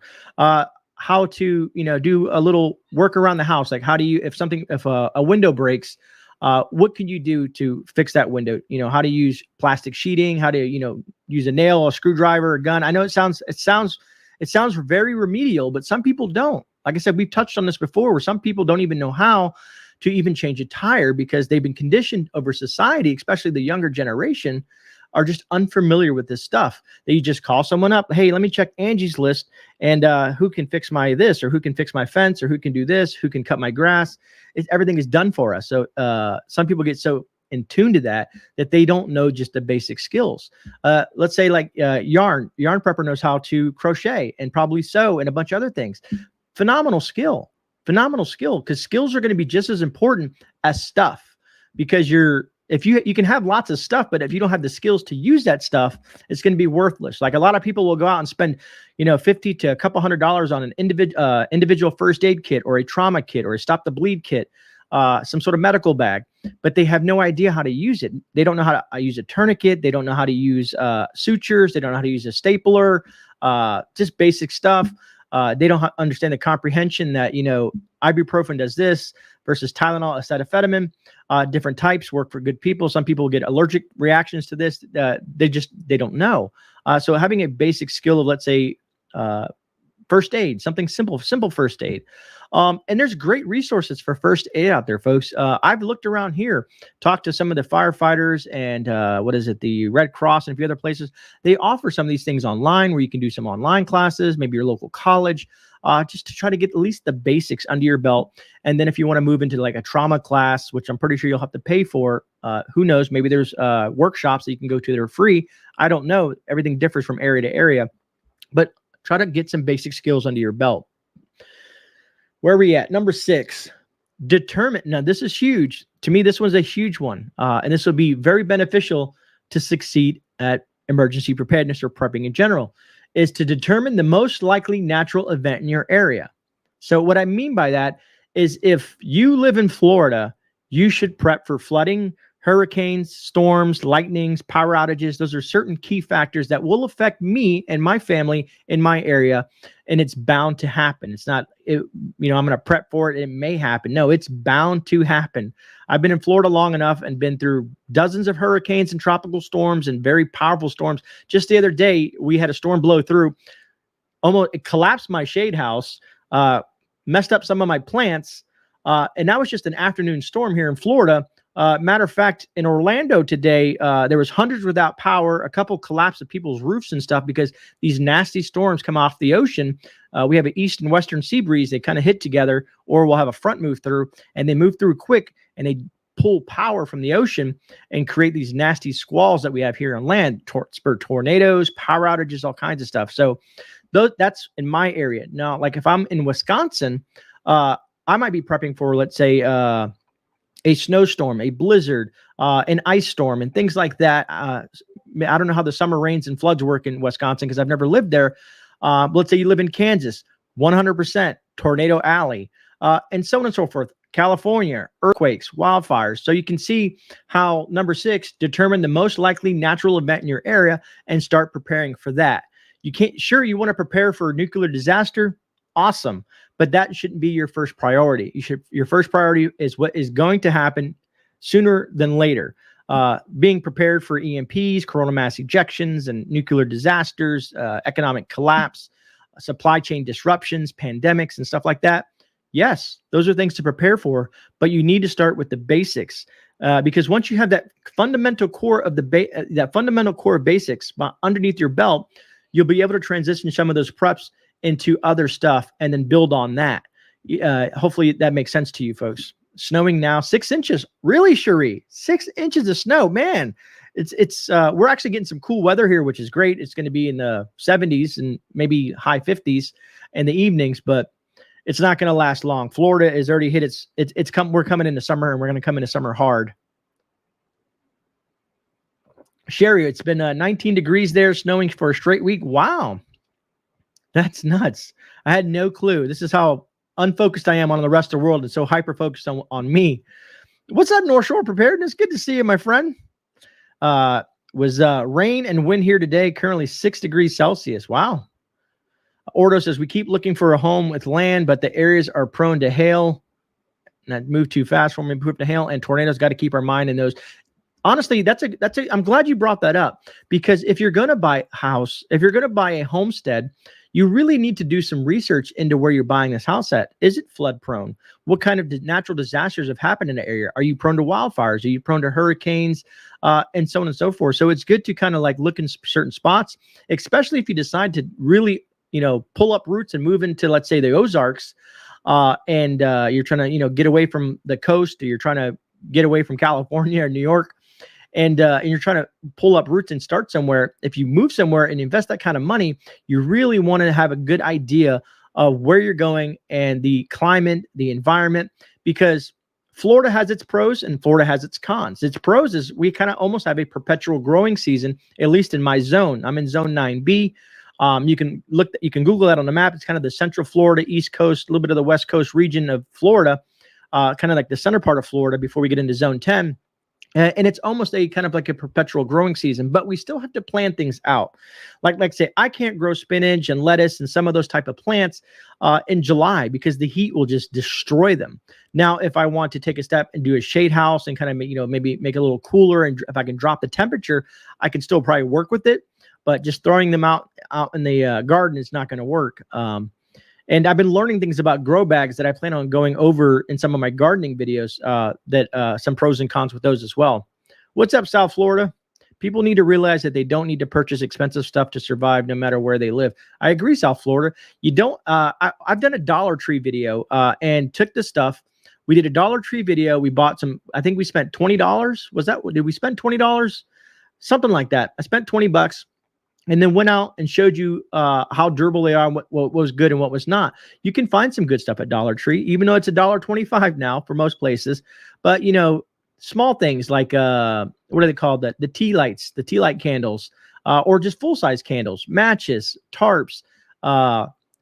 How to, do a little work around the house. Like how do you, if a window breaks, what can you do to fix that window? How to use plastic sheeting, how to, use a nail, a screwdriver, a gun. I know it sounds very remedial, but some people don't. like I said, we've touched on this before, where some people don't even know how to even change a tire because they've been conditioned over society, especially the younger generation, are just unfamiliar with this stuff. That you just call someone up, hey, let me check Angie's list, and who can fix my this, or who can fix my fence, or who can do this, who can cut my grass. Everything is done for us. So some people get so in tune to that they don't know just the basic skills. Let's say like yarn prepper knows how to crochet and probably sew and a bunch of other things. Phenomenal skill, because skills are going to be just as important as stuff, because if you can have lots of stuff, but if you don't have the skills to use that stuff, it's going to be worthless. Like a lot of people will go out and spend, $50 to a couple $100 on an individual first aid kit, or a trauma kit, or a stop the bleed kit, some sort of medical bag, but they have no idea how to use it. They don't know how to use a tourniquet. They don't know how to use sutures. They don't know how to use a stapler, just basic stuff. They don't understand the comprehension that, ibuprofen does this versus Tylenol, acetaminophen. Different types work for good people. Some people get allergic reactions to this. They don't know. So having a basic skill of, let's say, first aid, something simple first aid. And there's great resources for first aid out there, folks. I've looked around here, talked to some of the firefighters and the Red Cross and a few other places. They offer some of these things online where you can do some online classes, maybe your local college, just to try to get at least the basics under your belt. And then if you want to move into like a trauma class, which I'm pretty sure you'll have to pay for, who knows, maybe there's workshops that you can go to that are free. I don't know. Everything differs from area to area, but try to get some basic skills under your belt. Where are we at? Number 6, determine. Now, this is huge. To me, this one's a huge one. And this will be very beneficial to succeed at emergency preparedness or prepping in general, is to determine the most likely natural event in your area. So what I mean by that is, if you live in Florida, you should prep for flooding, hurricanes, storms, lightnings, power outages. Those are certain key factors that will affect me and my family in my area, and it's bound to happen. It's not, I'm going to prep for it. It may happen. No, it's bound to happen. I've been in Florida long enough and been through dozens of hurricanes and tropical storms and very powerful storms. Just the other day, we had a storm blow through. It collapsed my shade house, messed up some of my plants, and that was just an afternoon storm here in Florida. Matter of fact, in Orlando today, there was hundreds without power, a couple collapse of people's roofs and stuff because these nasty storms come off the ocean. We have an east and western sea breeze. They kind of hit together, or we'll have a front move through, and they move through quick, and they pull power from the ocean and create these nasty squalls that we have here on land, spur tornadoes, power outages, all kinds of stuff. So that's in my area. Now, like if I'm in Wisconsin, I might be prepping for, let's say, a snowstorm, a blizzard, an ice storm, and things like that. I don't know how the summer rains and floods work in Wisconsin because I've never lived there. Let's say you live in Kansas, 100% tornado alley, and so on and so forth. California, earthquakes, wildfires. So you can see how, number 6, determine the most likely natural event in your area and start preparing for that. You want to prepare for a nuclear disaster. Awesome. But that shouldn't be your first priority. Your first priority is what is going to happen sooner than later. Being prepared for EMPs, coronal mass ejections, and nuclear disasters, economic collapse, supply chain disruptions, pandemics, and stuff like that. Yes, those are things to prepare for, but you need to start with the basics, because once you have that fundamental core of basics underneath your belt, you'll be able to transition some of those preps into other stuff and then build on that. Hopefully that makes sense to you folks. Snowing now, 6 inches. Really, Cherie? 6 inches of snow, man. It's we're actually getting some cool weather here, which is great. It's going to be in the 70s and maybe high 50s in the evenings, but it's not going to last long. Florida has already hit we're coming into summer, and we're going to come into summer hard. Sherry, it's been 19 degrees there, snowing for a straight week. Wow. That's nuts. I had no clue. This is how unfocused I am on the rest of the world and so hyper-focused on me. What's up, North Shore Preparedness? Good to see you, my friend. Was rain and wind here today, currently 6 degrees Celsius. Wow. Ordo says, we keep looking for a home with land, but the areas are prone to hail. Not move too fast for me, move to hail and tornadoes. Got to keep our mind in those. Honestly, I'm glad you brought that up, because if you're going to buy a house, if you're going to buy a homestead, you really need to do some research into where you're buying this house at. Is it flood prone? What kind of natural disasters have happened in the area? Are you prone to wildfires? Are you prone to hurricanes? And so on and so forth. So it's good to kind of like look in certain spots, especially if you decide to really, pull up roots and move into, let's say, the Ozarks, and you're trying to, get away from the coast, or you're trying to get away from California or New York, and you're trying to pull up roots and start somewhere. If you move somewhere and invest that kind of money, you really want to have a good idea of where you're going and the climate, the environment, because Florida has its pros and Florida has its cons. Its pros is we kind of almost have a perpetual growing season, at least in my zone. I'm in zone 9B. You can Google that on the map. It's kind of the central Florida, East Coast, a little bit of the West Coast region of Florida, kind of like the center part of Florida before we get into zone 10. And it's almost a kind of like a perpetual growing season, but we still have to plan things out. Like say, I can't grow spinach and lettuce and some of those type of plants in July because the heat will just destroy them. Now, if I want to take a step and do a shade house and kind of, maybe make it a little cooler, and if I can drop the temperature, I can still probably work with it. But just throwing them out in the garden is not going to work. And I've been learning things about grow bags that I plan on going over in some of my gardening videos, some pros and cons with those as well. What's up, South Florida? People need to realize that they don't need to purchase expensive stuff to survive no matter where they live. I agree, South Florida. You don't, I've done a Dollar Tree video and took the stuff. We did a Dollar Tree video. We bought some, I think we spent $20. Did we spend $20? Something like that. I spent $20. And then went out and showed you how durable they are and what was good and what was not. You can find some good stuff at Dollar Tree, even though it's $1.25 now for most places. But, small things like, what are they called? The tea lights, the tea light candles, or just full-size candles, matches, tarps,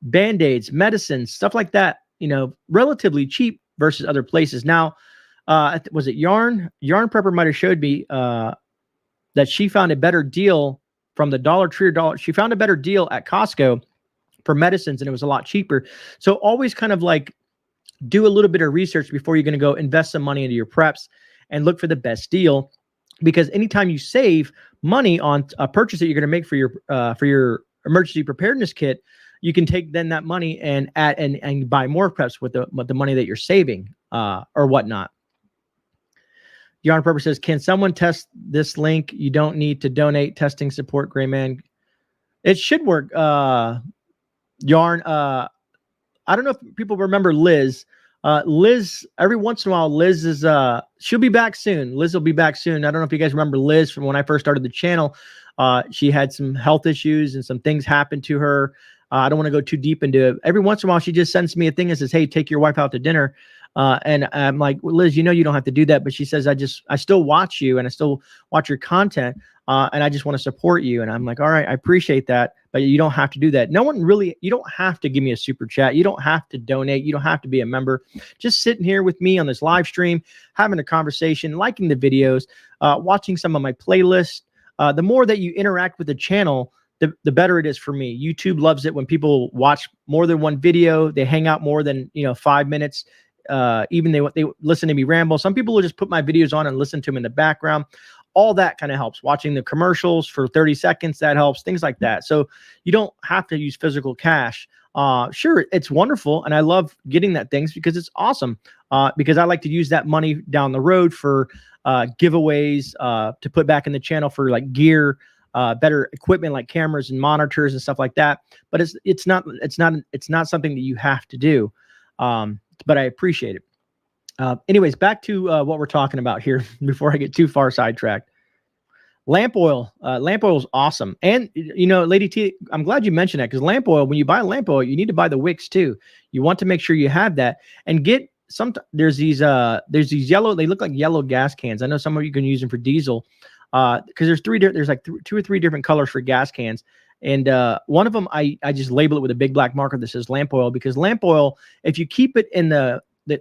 Band-Aids, medicines, stuff like that, relatively cheap versus other places. Now, was it Yarn? Yarn Prepper might have showed me that she found a better deal from the Dollar Tree she found a better deal at Costco for medicines, and it was a lot cheaper. So always kind of like do a little bit of research before you're going to go invest some money into your preps and look for the best deal, because anytime you save money on a purchase that you're going to make for your emergency preparedness kit, you can take then that money and add and buy more preps with the money that you're saving or whatnot. Yarn Prepper says, can someone test this link? You don't need to donate. Testing support, GreyMan. It should work. Yarn. I don't know if people remember Liz. Liz, every once in a while, Liz is, she'll be back soon. Liz will be back soon. I don't know if you guys remember Liz from when I first started the channel. She had some health issues and some things happened to her. I don't want to go too deep into it. Every once in a while, she just sends me a thing and says, hey, take your wife out to dinner. And I'm like, well, Liz, you don't have to do that. But she says, I still watch you and I still watch your content. And I just want to support you. And I'm like, all right, I appreciate that. But you don't have to do that. You don't have to give me a super chat. You don't have to donate. You don't have to be a member. Just sitting here with me on this live stream, having a conversation, liking the videos, watching some of my playlists. The more that you interact with the channel, the better it is for me. YouTube loves it when people watch more than one video. They hang out more than 5 minutes. Even they listen to me ramble. Some people will just put my videos on and listen to them in the background. All that kind of helps. Watching the commercials for 30 seconds, that helps. Things like that. So you don't have to use physical cash. Sure, it's wonderful, and I love getting that things because it's awesome. Because I like to use that money down the road for giveaways, to put back in the channel for like gear, better equipment like cameras and monitors and stuff like that. But it's not something that you have to do. But I appreciate it. Anyways, back to what we're talking about here before I get too far sidetracked. Lamp oil. Lamp oil is awesome. And, Lady T, I'm glad you mentioned that, because lamp oil, when you buy lamp oil, you need to buy the wicks too. You want to make sure you have that and get there's these yellow, they look like yellow gas cans. I know some of you can use them for diesel because there's like 2 or 3 different colors for gas cans. And one of them, I just label it with a big black marker that says lamp oil, because lamp oil, if you keep it in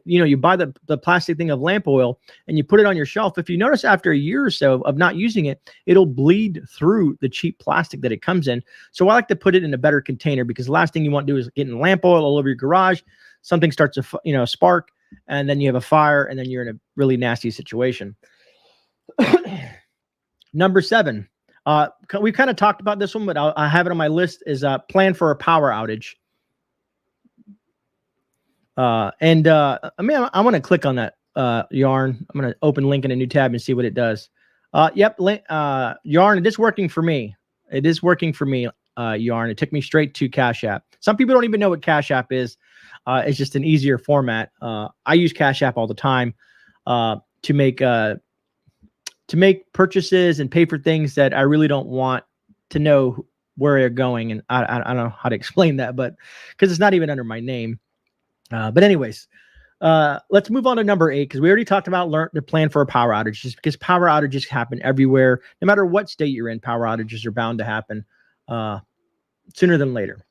you buy the plastic thing of lamp oil and you put it on your shelf, if you notice after a year or so of not using it, it'll bleed through the cheap plastic that it comes in. So I like to put it in a better container, because the last thing you want to do is get in lamp oil all over your garage. Something starts to spark, and then you have a fire, and then you're in a really nasty situation. Number 7. We've kind of talked about this one, but I have it on my list, is plan for a power outage. I mean, I want to click on that yarn. I'm going to open link in a new tab and see what it does. Yep, yarn, it is working for me. It is working for me, yarn. It took me straight to Cash App. Some people don't even know what Cash App is. It's just an easier format. I use Cash App all the time to make purchases and pay for things that I really don't want to know where they're going. And I don't know how to explain that, but because it's not even under my name. But anyways, let's move on to number 8, because we already talked about learn to plan for a power outage, just because power outages happen everywhere. No matter what state you're in, power outages are bound to happen sooner than later.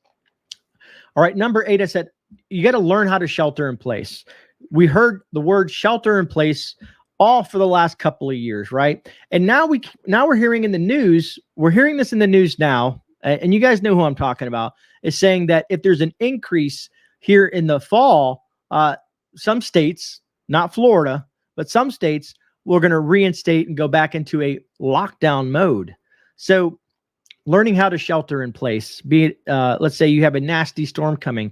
All right, number 8, I said you got to learn how to shelter in place. We heard the word shelter in place all for the last couple of years, right? And now we're hearing in the news, we're hearing this in the news now, and you guys know who I'm talking about, is saying that if there's an increase here in the fall, some states, not Florida, but some states, we're going to reinstate and go back into a lockdown mode. So learning how to shelter in place, be it, let's say you have a nasty storm coming,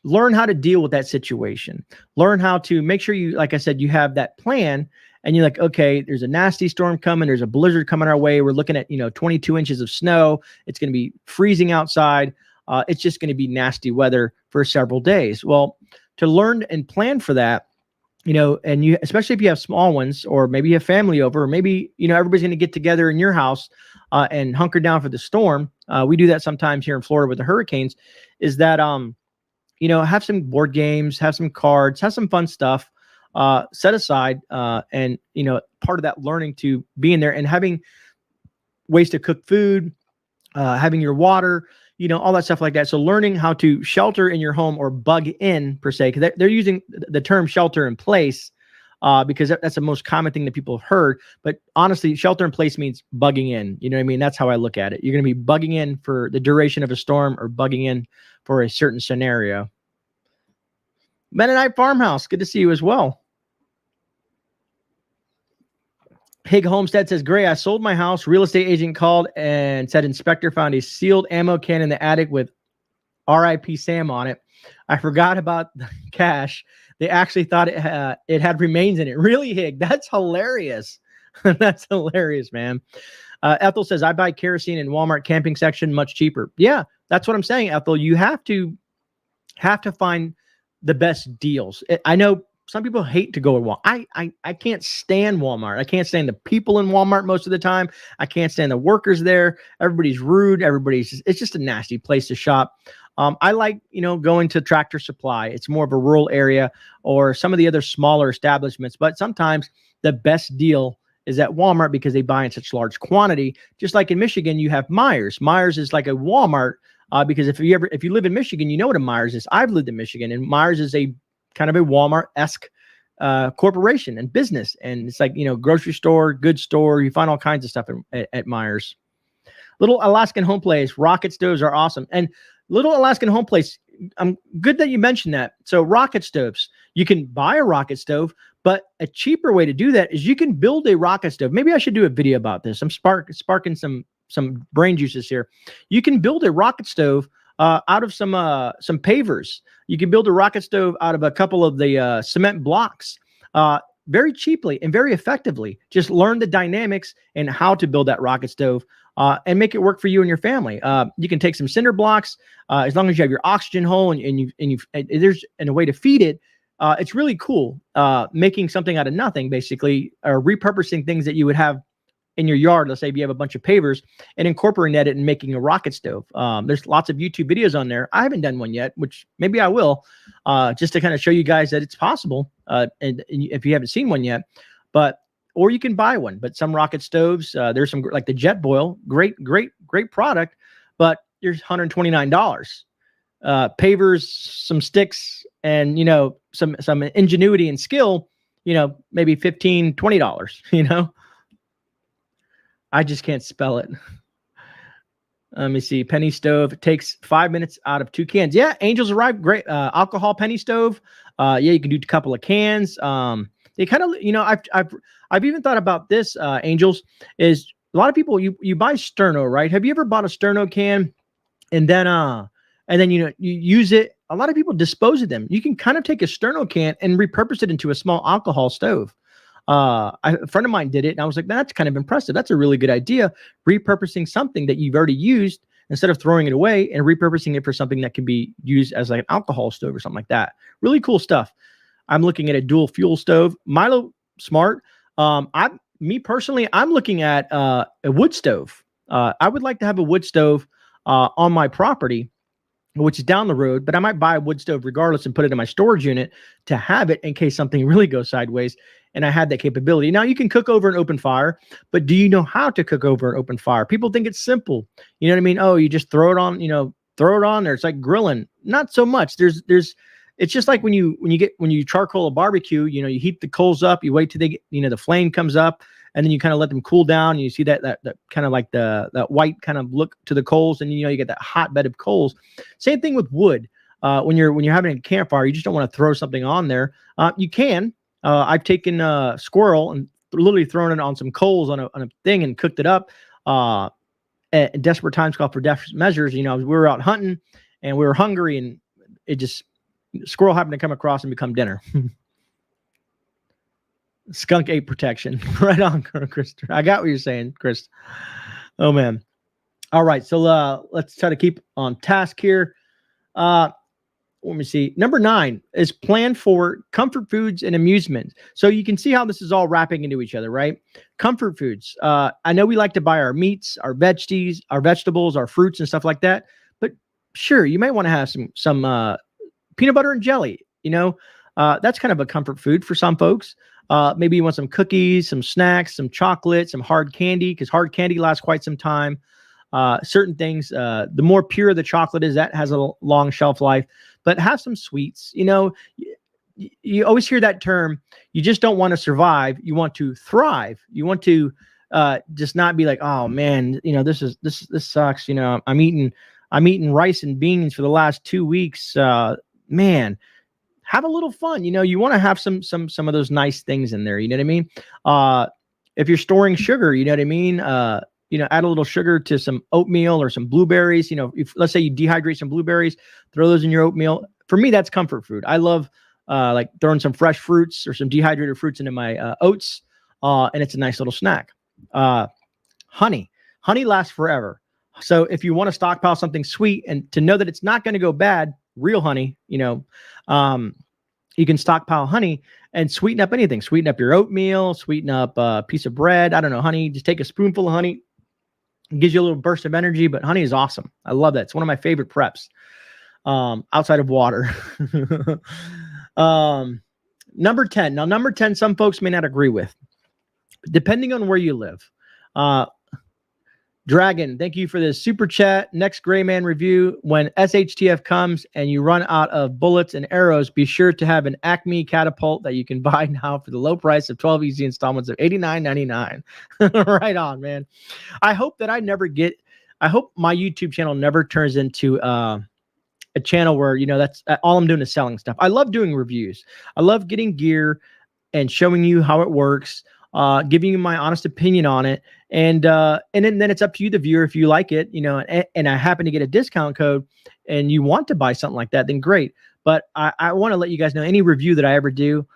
learn how to deal with that situation. Learn how to make sure you, like I said, you have that plan, and you're like, okay, there's a nasty storm coming. There's a blizzard coming our way. We're looking at, 22 inches of snow. It's going to be freezing outside. It's just going to be nasty weather for several days. Well, to learn and plan for that, and you, especially if you have small ones, or maybe you have family over, or maybe, everybody's going to get together in your house and hunker down for the storm. We do that sometimes here in Florida with the hurricanes, is that, have some board games, have some cards, have some fun stuff set aside. And, part of that learning to be in there and having ways to cook food, having your water, all that stuff like that. So learning how to shelter in your home, or bug in per se, because they're using the term shelter in place because that's the most common thing that people have heard. But honestly, shelter in place means bugging in. You know what I mean? That's how I look at it. You're going to be bugging in for the duration of a storm, or bugging in for a certain scenario. Mennonite Farmhouse, good to see you as well. Hig Homestead says, Gray, I sold my house. Real estate agent called and said inspector found a sealed ammo can in the attic with RIP Sam on it. I forgot about the cash. They actually thought it had remains in it. Really, Hig? That's hilarious. That's hilarious, man. Ethel says, I buy kerosene in Walmart camping section, much cheaper. Yeah, that's what I'm saying, Ethel. You have to find the best deals. I know some people hate to go to Walmart. I can't stand Walmart. I can't stand the people in Walmart most of the time. I can't stand the workers there. Everybody's rude. It's just a nasty place to shop. I like, going to Tractor Supply. It's more of a rural area, or some of the other smaller establishments. But sometimes the best deal is at Walmart because they buy in such large quantity. Just like in Michigan, you have Myers. Myers is like a Walmart because if you live in Michigan, you know what a Myers is. I've lived in Michigan, and Myers is a kind of a Walmart-esque corporation and business. And it's like, grocery store, goods store. You find all kinds of stuff at Myers. Little Alaskan Home Place, rocket stoves are awesome. And Little Alaskan Home Place, good that you mentioned that. So rocket stoves, you can buy a rocket stove, but a cheaper way to do that is you can build a rocket stove. Maybe I should do a video about this. I'm sparking some brain juices here. You can build a rocket stove out of some pavers. You can build a rocket stove out of a couple of the cement blocks very cheaply and very effectively. Just learn the dynamics and how to build that rocket stove and make it work for you and your family. You can take some cinder blocks as long as you have your oxygen hole and there's a way to feed it. It's really cool making something out of nothing, basically, or repurposing things that you would have in your yard. Let's say if you have a bunch of pavers, and incorporating that and making a rocket stove. There's lots of YouTube videos on there. I haven't done one yet, which maybe I will, just to kind of show you guys that it's possible. And if you haven't seen one yet, or you can buy one. But some rocket stoves, there's some like the Jet Boil, great product, but there's $129. Pavers, some sticks, and some ingenuity and skill, maybe $15, $20. I just can't spell it. Let me see. Penny stove. It takes 5 minutes out of 2 cans. Yeah, Angels Arrive. Great. Alcohol penny stove. Yeah, you can do a couple of cans. They kind of, I've even thought about this, Angels, is lot of people, you buy Sterno, right? Have you ever bought a Sterno can and then you use it? A lot of people dispose of them. You can kind of take a Sterno can and repurpose it into a small alcohol stove. A friend of mine did it, and I was like, man, that's kind of impressive. That's a really good idea. Repurposing something that you've already used instead of throwing it away and repurposing it for something that can be used as like an alcohol stove or something like that. Really cool stuff. I'm looking at a dual fuel stove. Milo Smart. Me personally, I'm looking at a wood stove. I would like to have a wood stove on my property, which is down the road, but I might buy a wood stove regardless and put it in my storage unit to have it in case something really goes sideways. And I had that capability. Now you can cook over an open fire, but do you know how to cook over an open fire? People think it's simple. You know what I mean? Oh, you just throw it on, throw it on there. It's like grilling. Not so much. It's just like when you charcoal a barbecue, you heat the coals up, you wait till they get, the flame comes up, and then you kind of let them cool down. And you see that kind of like that white kind of look to the coals, and you get that hot bed of coals. Same thing with wood. When you're having a campfire, you just don't want to throw something on there. You can. I've taken a squirrel and literally thrown it on some coals on a thing and cooked it up. At desperate times call for desperate measures. We were out hunting and we were hungry, and squirrel happened to come across and become dinner. Skunk ate protection. Right on, Chris. I got what you're saying, Chris. Oh man. All right. So let's try to keep on task here. Let me see. Number 9 is plan for comfort foods and amusement. So you can see how this is all wrapping into each other, right? Comfort foods. I know we like to buy our meats, our vegetables, our fruits and stuff like that. But sure, you might want to have some peanut butter and jelly. That's kind of a comfort food for some folks. Maybe you want some cookies, some snacks, some chocolate, some hard candy, because hard candy lasts quite some time. Certain things, the more pure the chocolate is, that has a long shelf life. But have some sweets. You always hear that term. You just don't want to survive. You want to thrive. You want to just not be like, oh man, this sucks. I'm eating rice and beans for the last 2 weeks. Man, have a little fun. You want to have some of those nice things in there. You know what I mean? If you're storing sugar, you know what I mean? Add a little sugar to some oatmeal or some blueberries. If let's say you dehydrate some blueberries, throw those in your oatmeal. For me, that's comfort food. I love like throwing some fresh fruits or some dehydrated fruits into my oats, and it's a nice little snack. Honey lasts forever. So if you want to stockpile something sweet and to know that it's not going to go bad, real honey, you can stockpile honey and sweeten up anything. Sweeten up your oatmeal, sweeten up a piece of bread. I don't know, honey. Just take a spoonful of honey. It gives you a little burst of energy, but honey is awesome. I love that. It's one of my favorite preps outside of water. Number 10. Now, number 10, some folks may not agree with, depending on where you live. Dragon, thank you for this super chat. Next GreyMan review. When SHTF comes and you run out of bullets and arrows, be sure to have an Acme catapult that you can buy now for the low price of 12 easy installments of $89.99. Right on, man. I hope that I hope my YouTube channel never turns into a channel where, that's all I'm doing is selling stuff. I love doing reviews. I love getting gear and showing you how it works. Giving you my honest opinion on it. And then it's up to you, the viewer, if you like it, and I happen to get a discount code and you want to buy something like that, then great. But I want to let you guys know any review that I ever do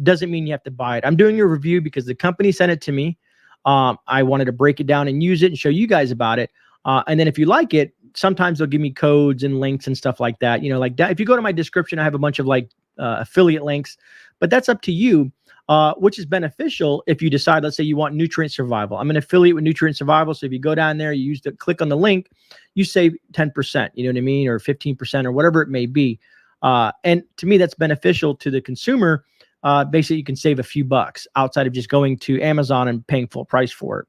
doesn't mean you have to buy it. I'm doing a review because the company sent it to me. I wanted to break it down and use it and show you guys about it. And then if you like it, sometimes they'll give me codes and links and stuff like that. Like that. If you go to my description, I have a bunch of affiliate links, but that's up to you. Which is beneficial if you decide, let's say you want nutrient survival. I'm an affiliate with nutrient survival. So if you go down there, you click on the link, you save 10%, you know what I mean? Or 15% or whatever it may be. And to me, that's beneficial to the consumer. Basically, you can save a few bucks outside of just going to Amazon and paying full price for it.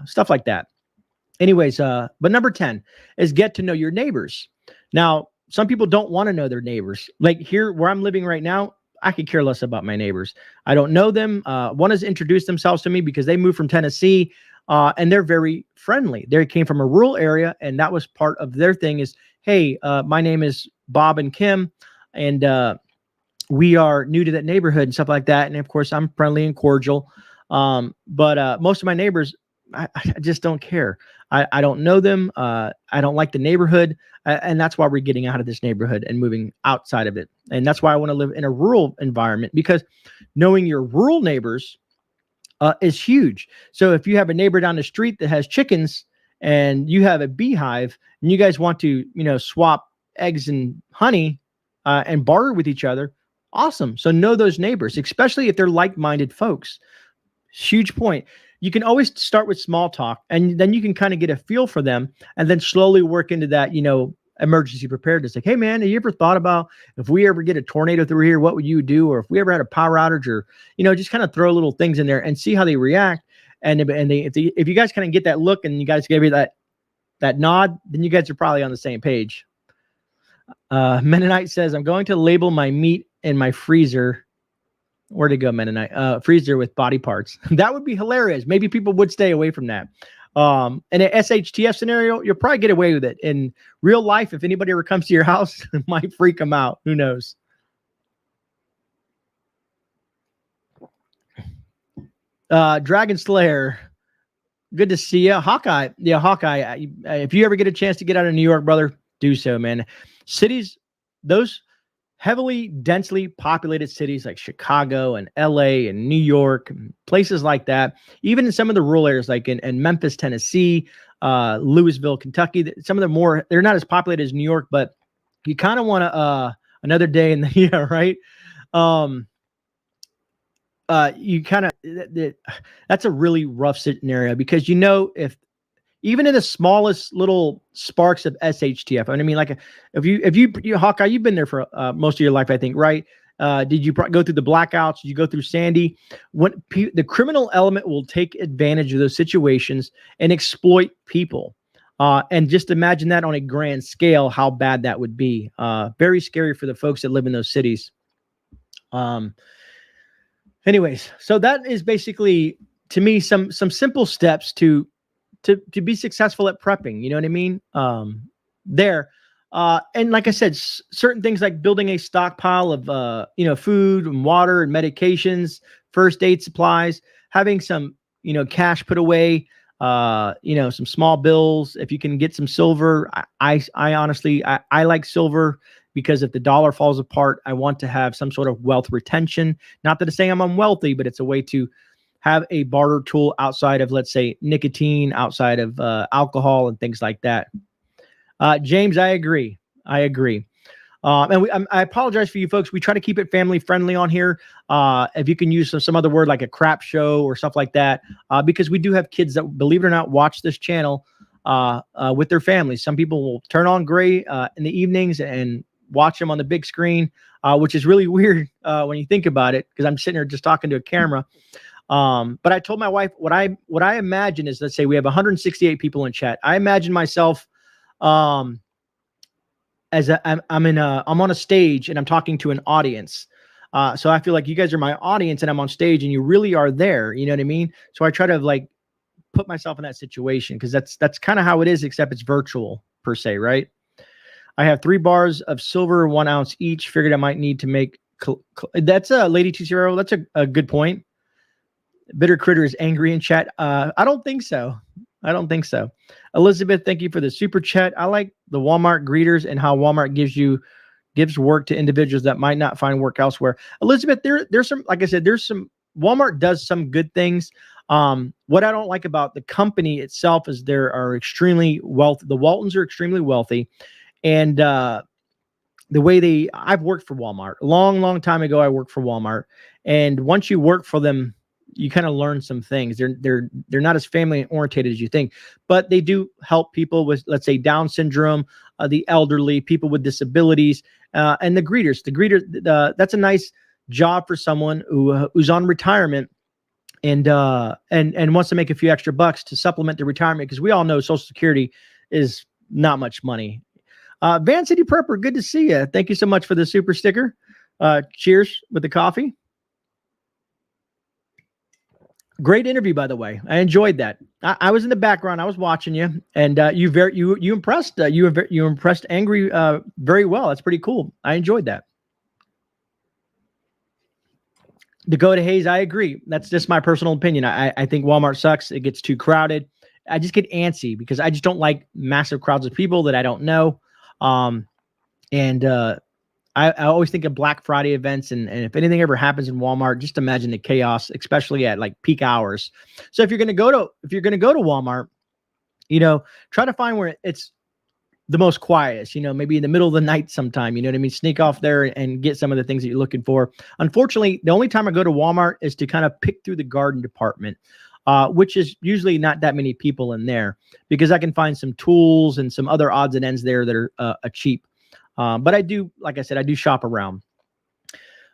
Stuff like that. Anyways, but number 10 is get to know your neighbors. Now, some people don't want to know their neighbors. Like here where I'm living right now, I could care less about my neighbors. I don't know them. One has introduced themselves to me because they moved from Tennessee, and they're very friendly. They came from a rural area, and that was part of their thing is, hey, my name is Bob and Kim, and we are new to that neighborhood and stuff like that. And of course, I'm friendly and cordial. But most of my neighbors, I just don't care. I don't know them. I don't like the neighborhood. And that's why we're getting out of this neighborhood and moving outside of it. And that's why I want to live in a rural environment, because knowing your rural neighbors is huge. So if you have a neighbor down the street that has chickens and you have a beehive and you guys want to, swap eggs and honey and barter with each other, awesome. So know those neighbors, especially if they're like-minded folks. Huge point. You can always start with small talk, and then you can kind of get a feel for them and then slowly work into that, emergency preparedness. Like, hey man, have you ever thought about if we ever get a tornado through here, what would you do? Or if we ever had a power outage, or, just kind of throw little things in there and see how they react. And if you guys kind of get that look and you guys give me that nod, then you guys are probably on the same page. Mennonite says, I'm going to label my meat in my freezer. Where'd it go, Mennonite? Freezer with body parts. That would be hilarious. Maybe people would stay away from that. In an SHTF scenario, you'll probably get away with it. In real life, if anybody ever comes to your house, it might freak them out. Who knows? Dragon Slayer, good to see you. Hawkeye, yeah, Hawkeye. If you ever get a chance to get out of New York, brother, do so, man. Cities, those heavily, densely populated cities like Chicago and LA and New York, places like that, even in some of the rural areas like in Memphis, Tennessee, Louisville, Kentucky, some of the more, they're not as populated as New York, but you kind of want to, another day in the year, right? You kind of, that's a really rough scenario, because, if even in the smallest little sparks of SHTF, I mean, like if you Hawkeye, you've been there for most of your life, I think, right? Did you go through the blackouts? Did you go through Sandy? When the criminal element will take advantage of those situations and exploit people. And just imagine that on a grand scale, how bad that would be. Very scary for the folks that live in those cities. Anyways, so that is basically, to me, some simple steps to be successful at prepping. You know what I mean? And like I said, certain things like building a stockpile of, food and water and medications, first aid supplies, having some, cash put away, some small bills. If you can get some silver, I honestly, I like silver, because if the dollar falls apart, I want to have some sort of wealth retention. Not that it's saying I'm unwealthy, but it's a way to have a barter tool outside of, let's say, nicotine, outside of alcohol and things like that. James, I agree. And I apologize for you folks. We try to keep it family friendly on here. If you can use some other word like a crap show or stuff like that, because we do have kids that, believe it or not, watch this channel with their families. Some people will turn on Grey in the evenings and watch them on the big screen, which is really weird when you think about it, because I'm sitting here just talking to a camera. But I told my wife what I imagine is, let's say we have 168 people in chat. I imagine myself as I'm on a stage and I'm talking to an audience. So I feel like you guys are my audience and I'm on stage and you really are there. You know what I mean? So I try to like put myself in that situation, because that's kind of how it is, except it's virtual per se, right? I have 3 bars of silver, 1 ounce each. Figured I might need to make. That's a Lady T0. That's a good point. Bitter Critter is angry in chat. I don't think so. Elizabeth, thank you for the super chat. I like the Walmart greeters and how Walmart gives work to individuals that might not find work elsewhere. Elizabeth, there's some, like I said, Walmart does some good things. What I don't like about the company itself is they are extremely wealthy. The Waltons are extremely wealthy. And the way I've worked for Walmart a long time ago. I worked for Walmart, and once you work for them, you kind of learn some things. They're not as family oriented as you think, but they do help people with, let's say, Down syndrome, the elderly, people with disabilities, and the greeters. That's a nice job for someone who's on retirement and wants to make a few extra bucks to supplement their retirement, because we all know Social Security is not much money. Van City Prepper, good to see you. Thank you so much for the super sticker. Cheers with the coffee. Great interview, by the way. I enjoyed that. I was in the background. I was watching you, and you impressed. You impressed Angry very well. That's pretty cool. I enjoyed that. Dakota Hayes, I agree. That's just my personal opinion. I think Walmart sucks. It gets too crowded. I just get antsy because I just don't like massive crowds of people that I don't know. And I always think of Black Friday events, and if anything ever happens in Walmart, just imagine the chaos, especially at like peak hours. So if you're going to go to Walmart, try to find where it's the most quietest, maybe in the middle of the night sometime, you know what I mean? Sneak off there and get some of the things that you're looking for. Unfortunately, the only time I go to Walmart is to kind of pick through the garden department, which is usually not that many people in there, because I can find some tools and some other odds and ends there that are cheap. But I do, like I said, I do shop around.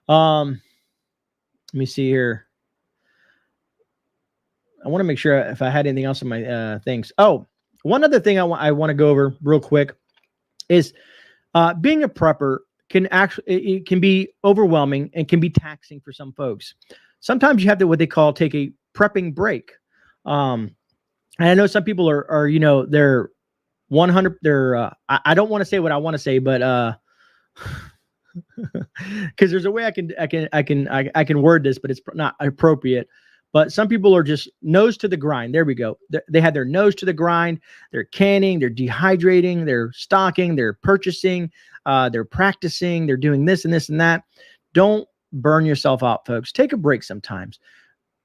Let me see here. I want to make sure if I had anything else in my things. Oh, one other thing I want to go over real quick is being a prepper it can be overwhelming and can be taxing for some folks. Sometimes you have to what they call take a prepping break. And I know some people are they're 100. They're I don't want to say what I want to say, but because there's a way I can word this, but it's not appropriate. But some people are just nose to the grind. There we go. They have their nose to the grind. They're canning, they're dehydrating, they're stocking, they're purchasing, they're practicing, they're doing this and this and that. Don't burn yourself out, folks. Take a break sometimes.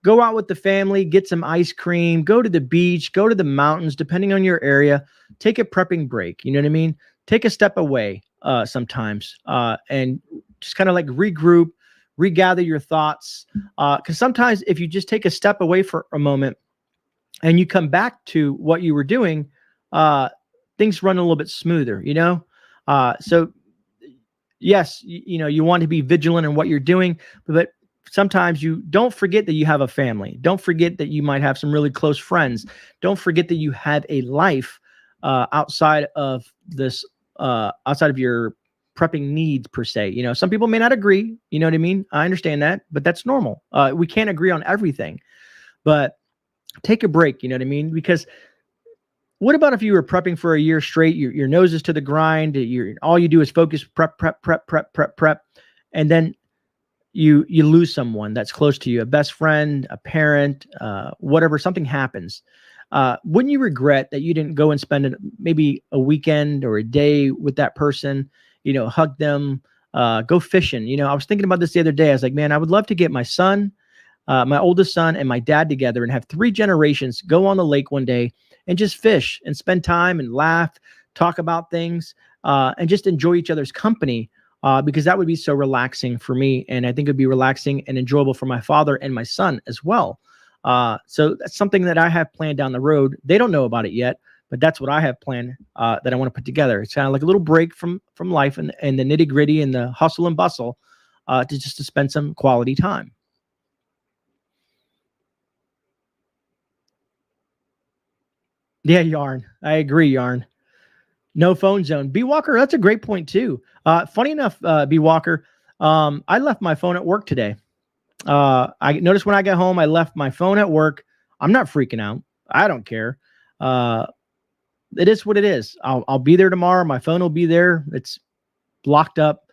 Go out with the family, get some ice cream, go to the beach, go to the mountains, depending on your area. Take a prepping break. You know what I mean? Take a step away sometimes and just kind of like regroup, regather your thoughts. Because sometimes if you just take a step away for a moment and you come back to what you were doing, things run a little bit smoother, So yes, you want to be vigilant in what you're doing, but sometimes you don't forget that you have a family. Don't forget that you might have some really close friends. Don't forget that you have a life outside of this, outside of your prepping needs per se. Some people may not agree. You know what I mean? I understand that, but that's normal. We can't agree on everything, but take a break. You know what I mean? Because what about if you were prepping for a year straight? Your nose is to the grind. All you do is focus, prep, and then you lose someone that's close to you, a best friend, a parent, whatever. Something happens. Wouldn't you regret that you didn't go and spend maybe a weekend or a day with that person? Hug them, go fishing. I was thinking about this the other day. I was like, man, I would love to get my son, my oldest son, and my dad together and have 3 generations go on the lake one day and just fish and spend time and laugh, talk about things, and just enjoy each other's company, because that would be so relaxing for me. And I think it'd be relaxing and enjoyable for my father and my son as well. So that's something that I have planned down the road. They don't know about it yet, but that's what I have planned that I want to put together. It's kind of like a little break from life and the nitty gritty and the hustle and bustle, to spend some quality time. Yeah, Yarn. I agree, Yarn. No phone zone. B Walker, that's a great point too. Funny enough, B Walker, I left my phone at work today. I noticed when I got home, I left my phone at work. I'm not freaking out. I don't care. It is what it is. I'll be there tomorrow. My phone will be there. It's locked up.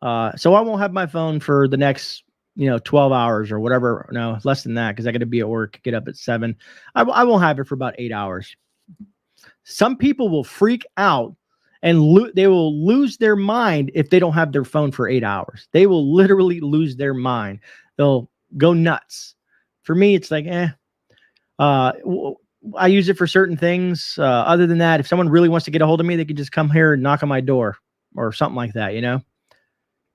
So I won't have my phone for the next, 12 hours or whatever. No, less than that, because I got to be at work, get up at 7. I won't have it for about 8 hours. Some people will freak out and they will lose their mind if they don't have their phone for 8 hours. They will literally lose their mind. They'll go nuts. For me, it's like, I use it for certain things. Other than that, if someone really wants to get a hold of me, they can just come here and knock on my door or something like that,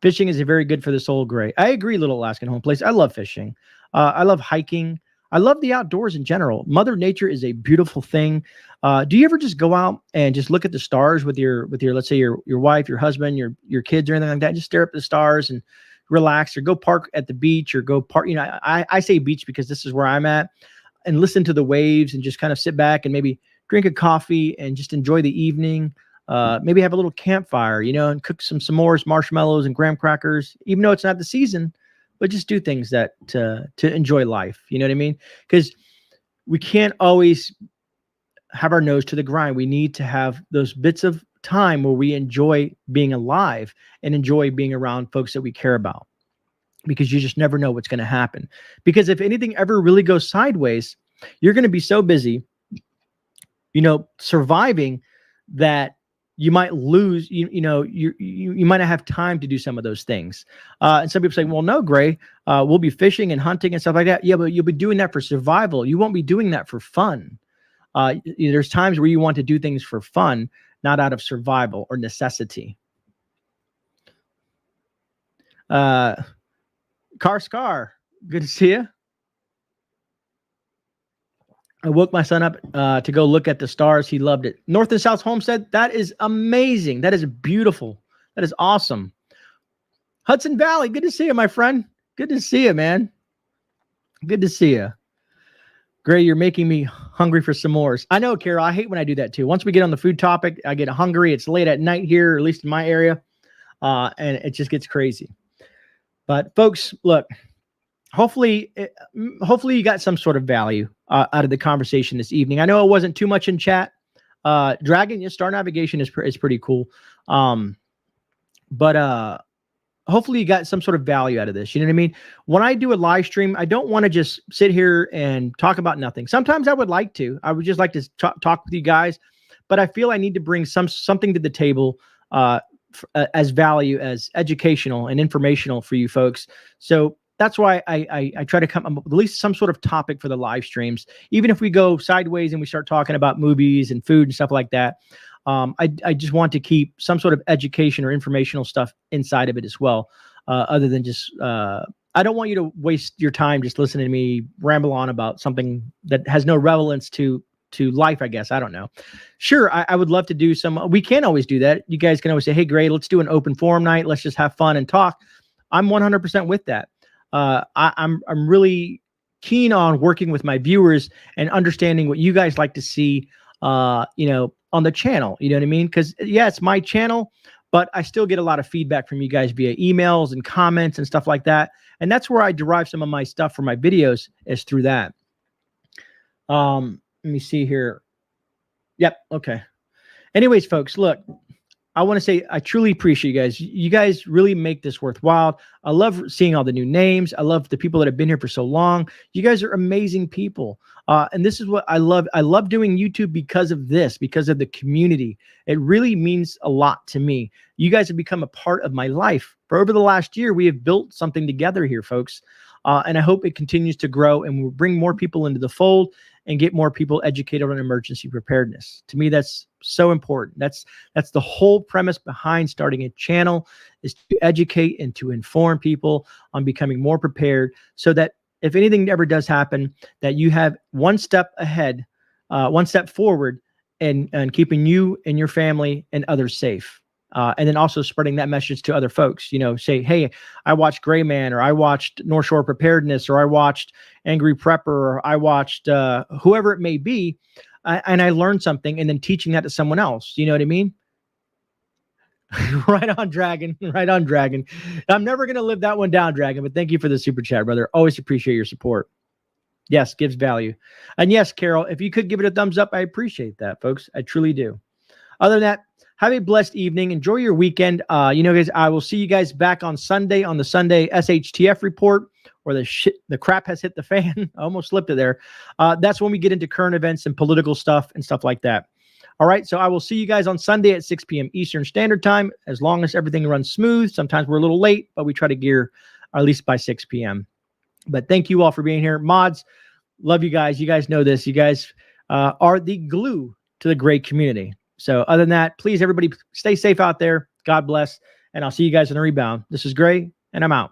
Fishing is very good for the soul, Gray. I agree, Little Alaskan Home Place. I love fishing. I love hiking. I love the outdoors in general. Mother Nature is a beautiful thing. Do you ever just go out and just look at the stars with your let's say your wife, your husband, your kids or anything like that? Just stare up at the stars and relax, or go park at the beach, or go park. I say beach because this is where I'm at, and listen to the waves and just kind of sit back and maybe drink a coffee and just enjoy the evening. Maybe have a little campfire, and cook some s'mores, marshmallows, and graham crackers, even though it's not the season, but just do things that to enjoy life. You know what I mean? Because we can't always have our nose to the grind. We need to have those bits of time where we enjoy being alive and enjoy being around folks that we care about. because you just never know what's going to happen. Because if anything ever really goes sideways, you're going to be so busy, surviving, that you might lose, you might not have time to do some of those things. And some people say, well, no, Grey, we'll be fishing and hunting and stuff like that. Yeah, but you'll be doing that for survival. You won't be doing that for fun. There's times where you want to do things for fun, not out of survival or necessity. Scar, good to see you. I woke my son up to go look at the stars. He loved it. North and South Homestead, that is amazing. That is beautiful. That is awesome. Hudson Valley, good to see you, my friend. Good to see you, man. Good to see you. Grey, you're making me hungry for s'mores. I know, Carol. I hate when I do that too. Once we get on the food topic, I get hungry. It's late at night here, or at least in my area, and it just gets crazy. But folks, look, hopefully you got some sort of value out of the conversation this evening. I know it wasn't too much in chat. Dragon, star navigation is pretty cool. But hopefully you got some sort of value out of this. You know what I mean? When I do a live stream, I don't want to just sit here and talk about nothing. Sometimes I would like to. I would just like to talk with you guys, but I feel I need to bring something to the table as value, as educational and informational for you folks. So that's why I try to come up with at least some sort of topic for the live streams. Even if we go sideways and we start talking about movies and food and stuff like that, I just want to keep some sort of education or informational stuff inside of it as well. Other than just, I don't want you to waste your time just listening to me ramble on about something that has no relevance to life, I guess. I don't know. Sure, I would love to do some. We can always do that. You guys can always say, hey, Grey, let's do an open forum night. Let's just have fun and talk. I'm 100% with that. I'm really keen on working with my viewers and understanding what you guys like to see, on the channel. You know what I mean? Because yeah, it's my channel, but I still get a lot of feedback from you guys via emails and comments and stuff like that. And that's where I derive some of my stuff for my videos, is through that. Let me see here. Yep. Okay. Anyways, folks, look, I want to say I truly appreciate you guys. You guys really make this worthwhile. I love seeing all the new names. I love the people that have been here for so long. You guys are amazing people. And this is what I love. I love doing YouTube because of this, because of the community. It really means a lot to me. You guys have become a part of my life. For over the last year, we have built something together here, folks. And I hope it continues to grow and we'll bring more people into the fold and get more people educated on emergency preparedness. To me, that's so important. That's the whole premise behind starting a channel, is to educate and to inform people on becoming more prepared, so that if anything ever does happen, that you have one step ahead, one step forward, and keeping you and your family and others safe. And then also spreading that message to other folks, say, hey, I watched GreyMan, or I watched North Shore Preparedness, or I watched Angry Prepper, or I watched whoever it may be, and I learned something, and then teaching that to someone else. You know what I mean? Right on, Dragon. Right on, Dragon. I'm never going to live that one down, Dragon, but thank you for the super chat, brother. Always appreciate your support. Yes, gives value. And yes, Carol, if you could give it a thumbs up, I appreciate that, folks. I truly do. Other than that, have a blessed evening. Enjoy your weekend. Guys, I will see you guys back on Sunday on the Sunday SHTF report, where the crap has hit the fan. I almost slipped it there. That's when we get into current events and political stuff and stuff like that. All right, so I will see you guys on Sunday at 6 p.m. Eastern Standard Time, as long as everything runs smooth. Sometimes we're a little late, but we try to gear at least by 6 p.m. But thank you all for being here. Mods, love you guys. You guys know this. You guys are the glue to the Grey community. So other than that, please, everybody, stay safe out there. God bless. And I'll see you guys in the rebound. This is Grey, and I'm out.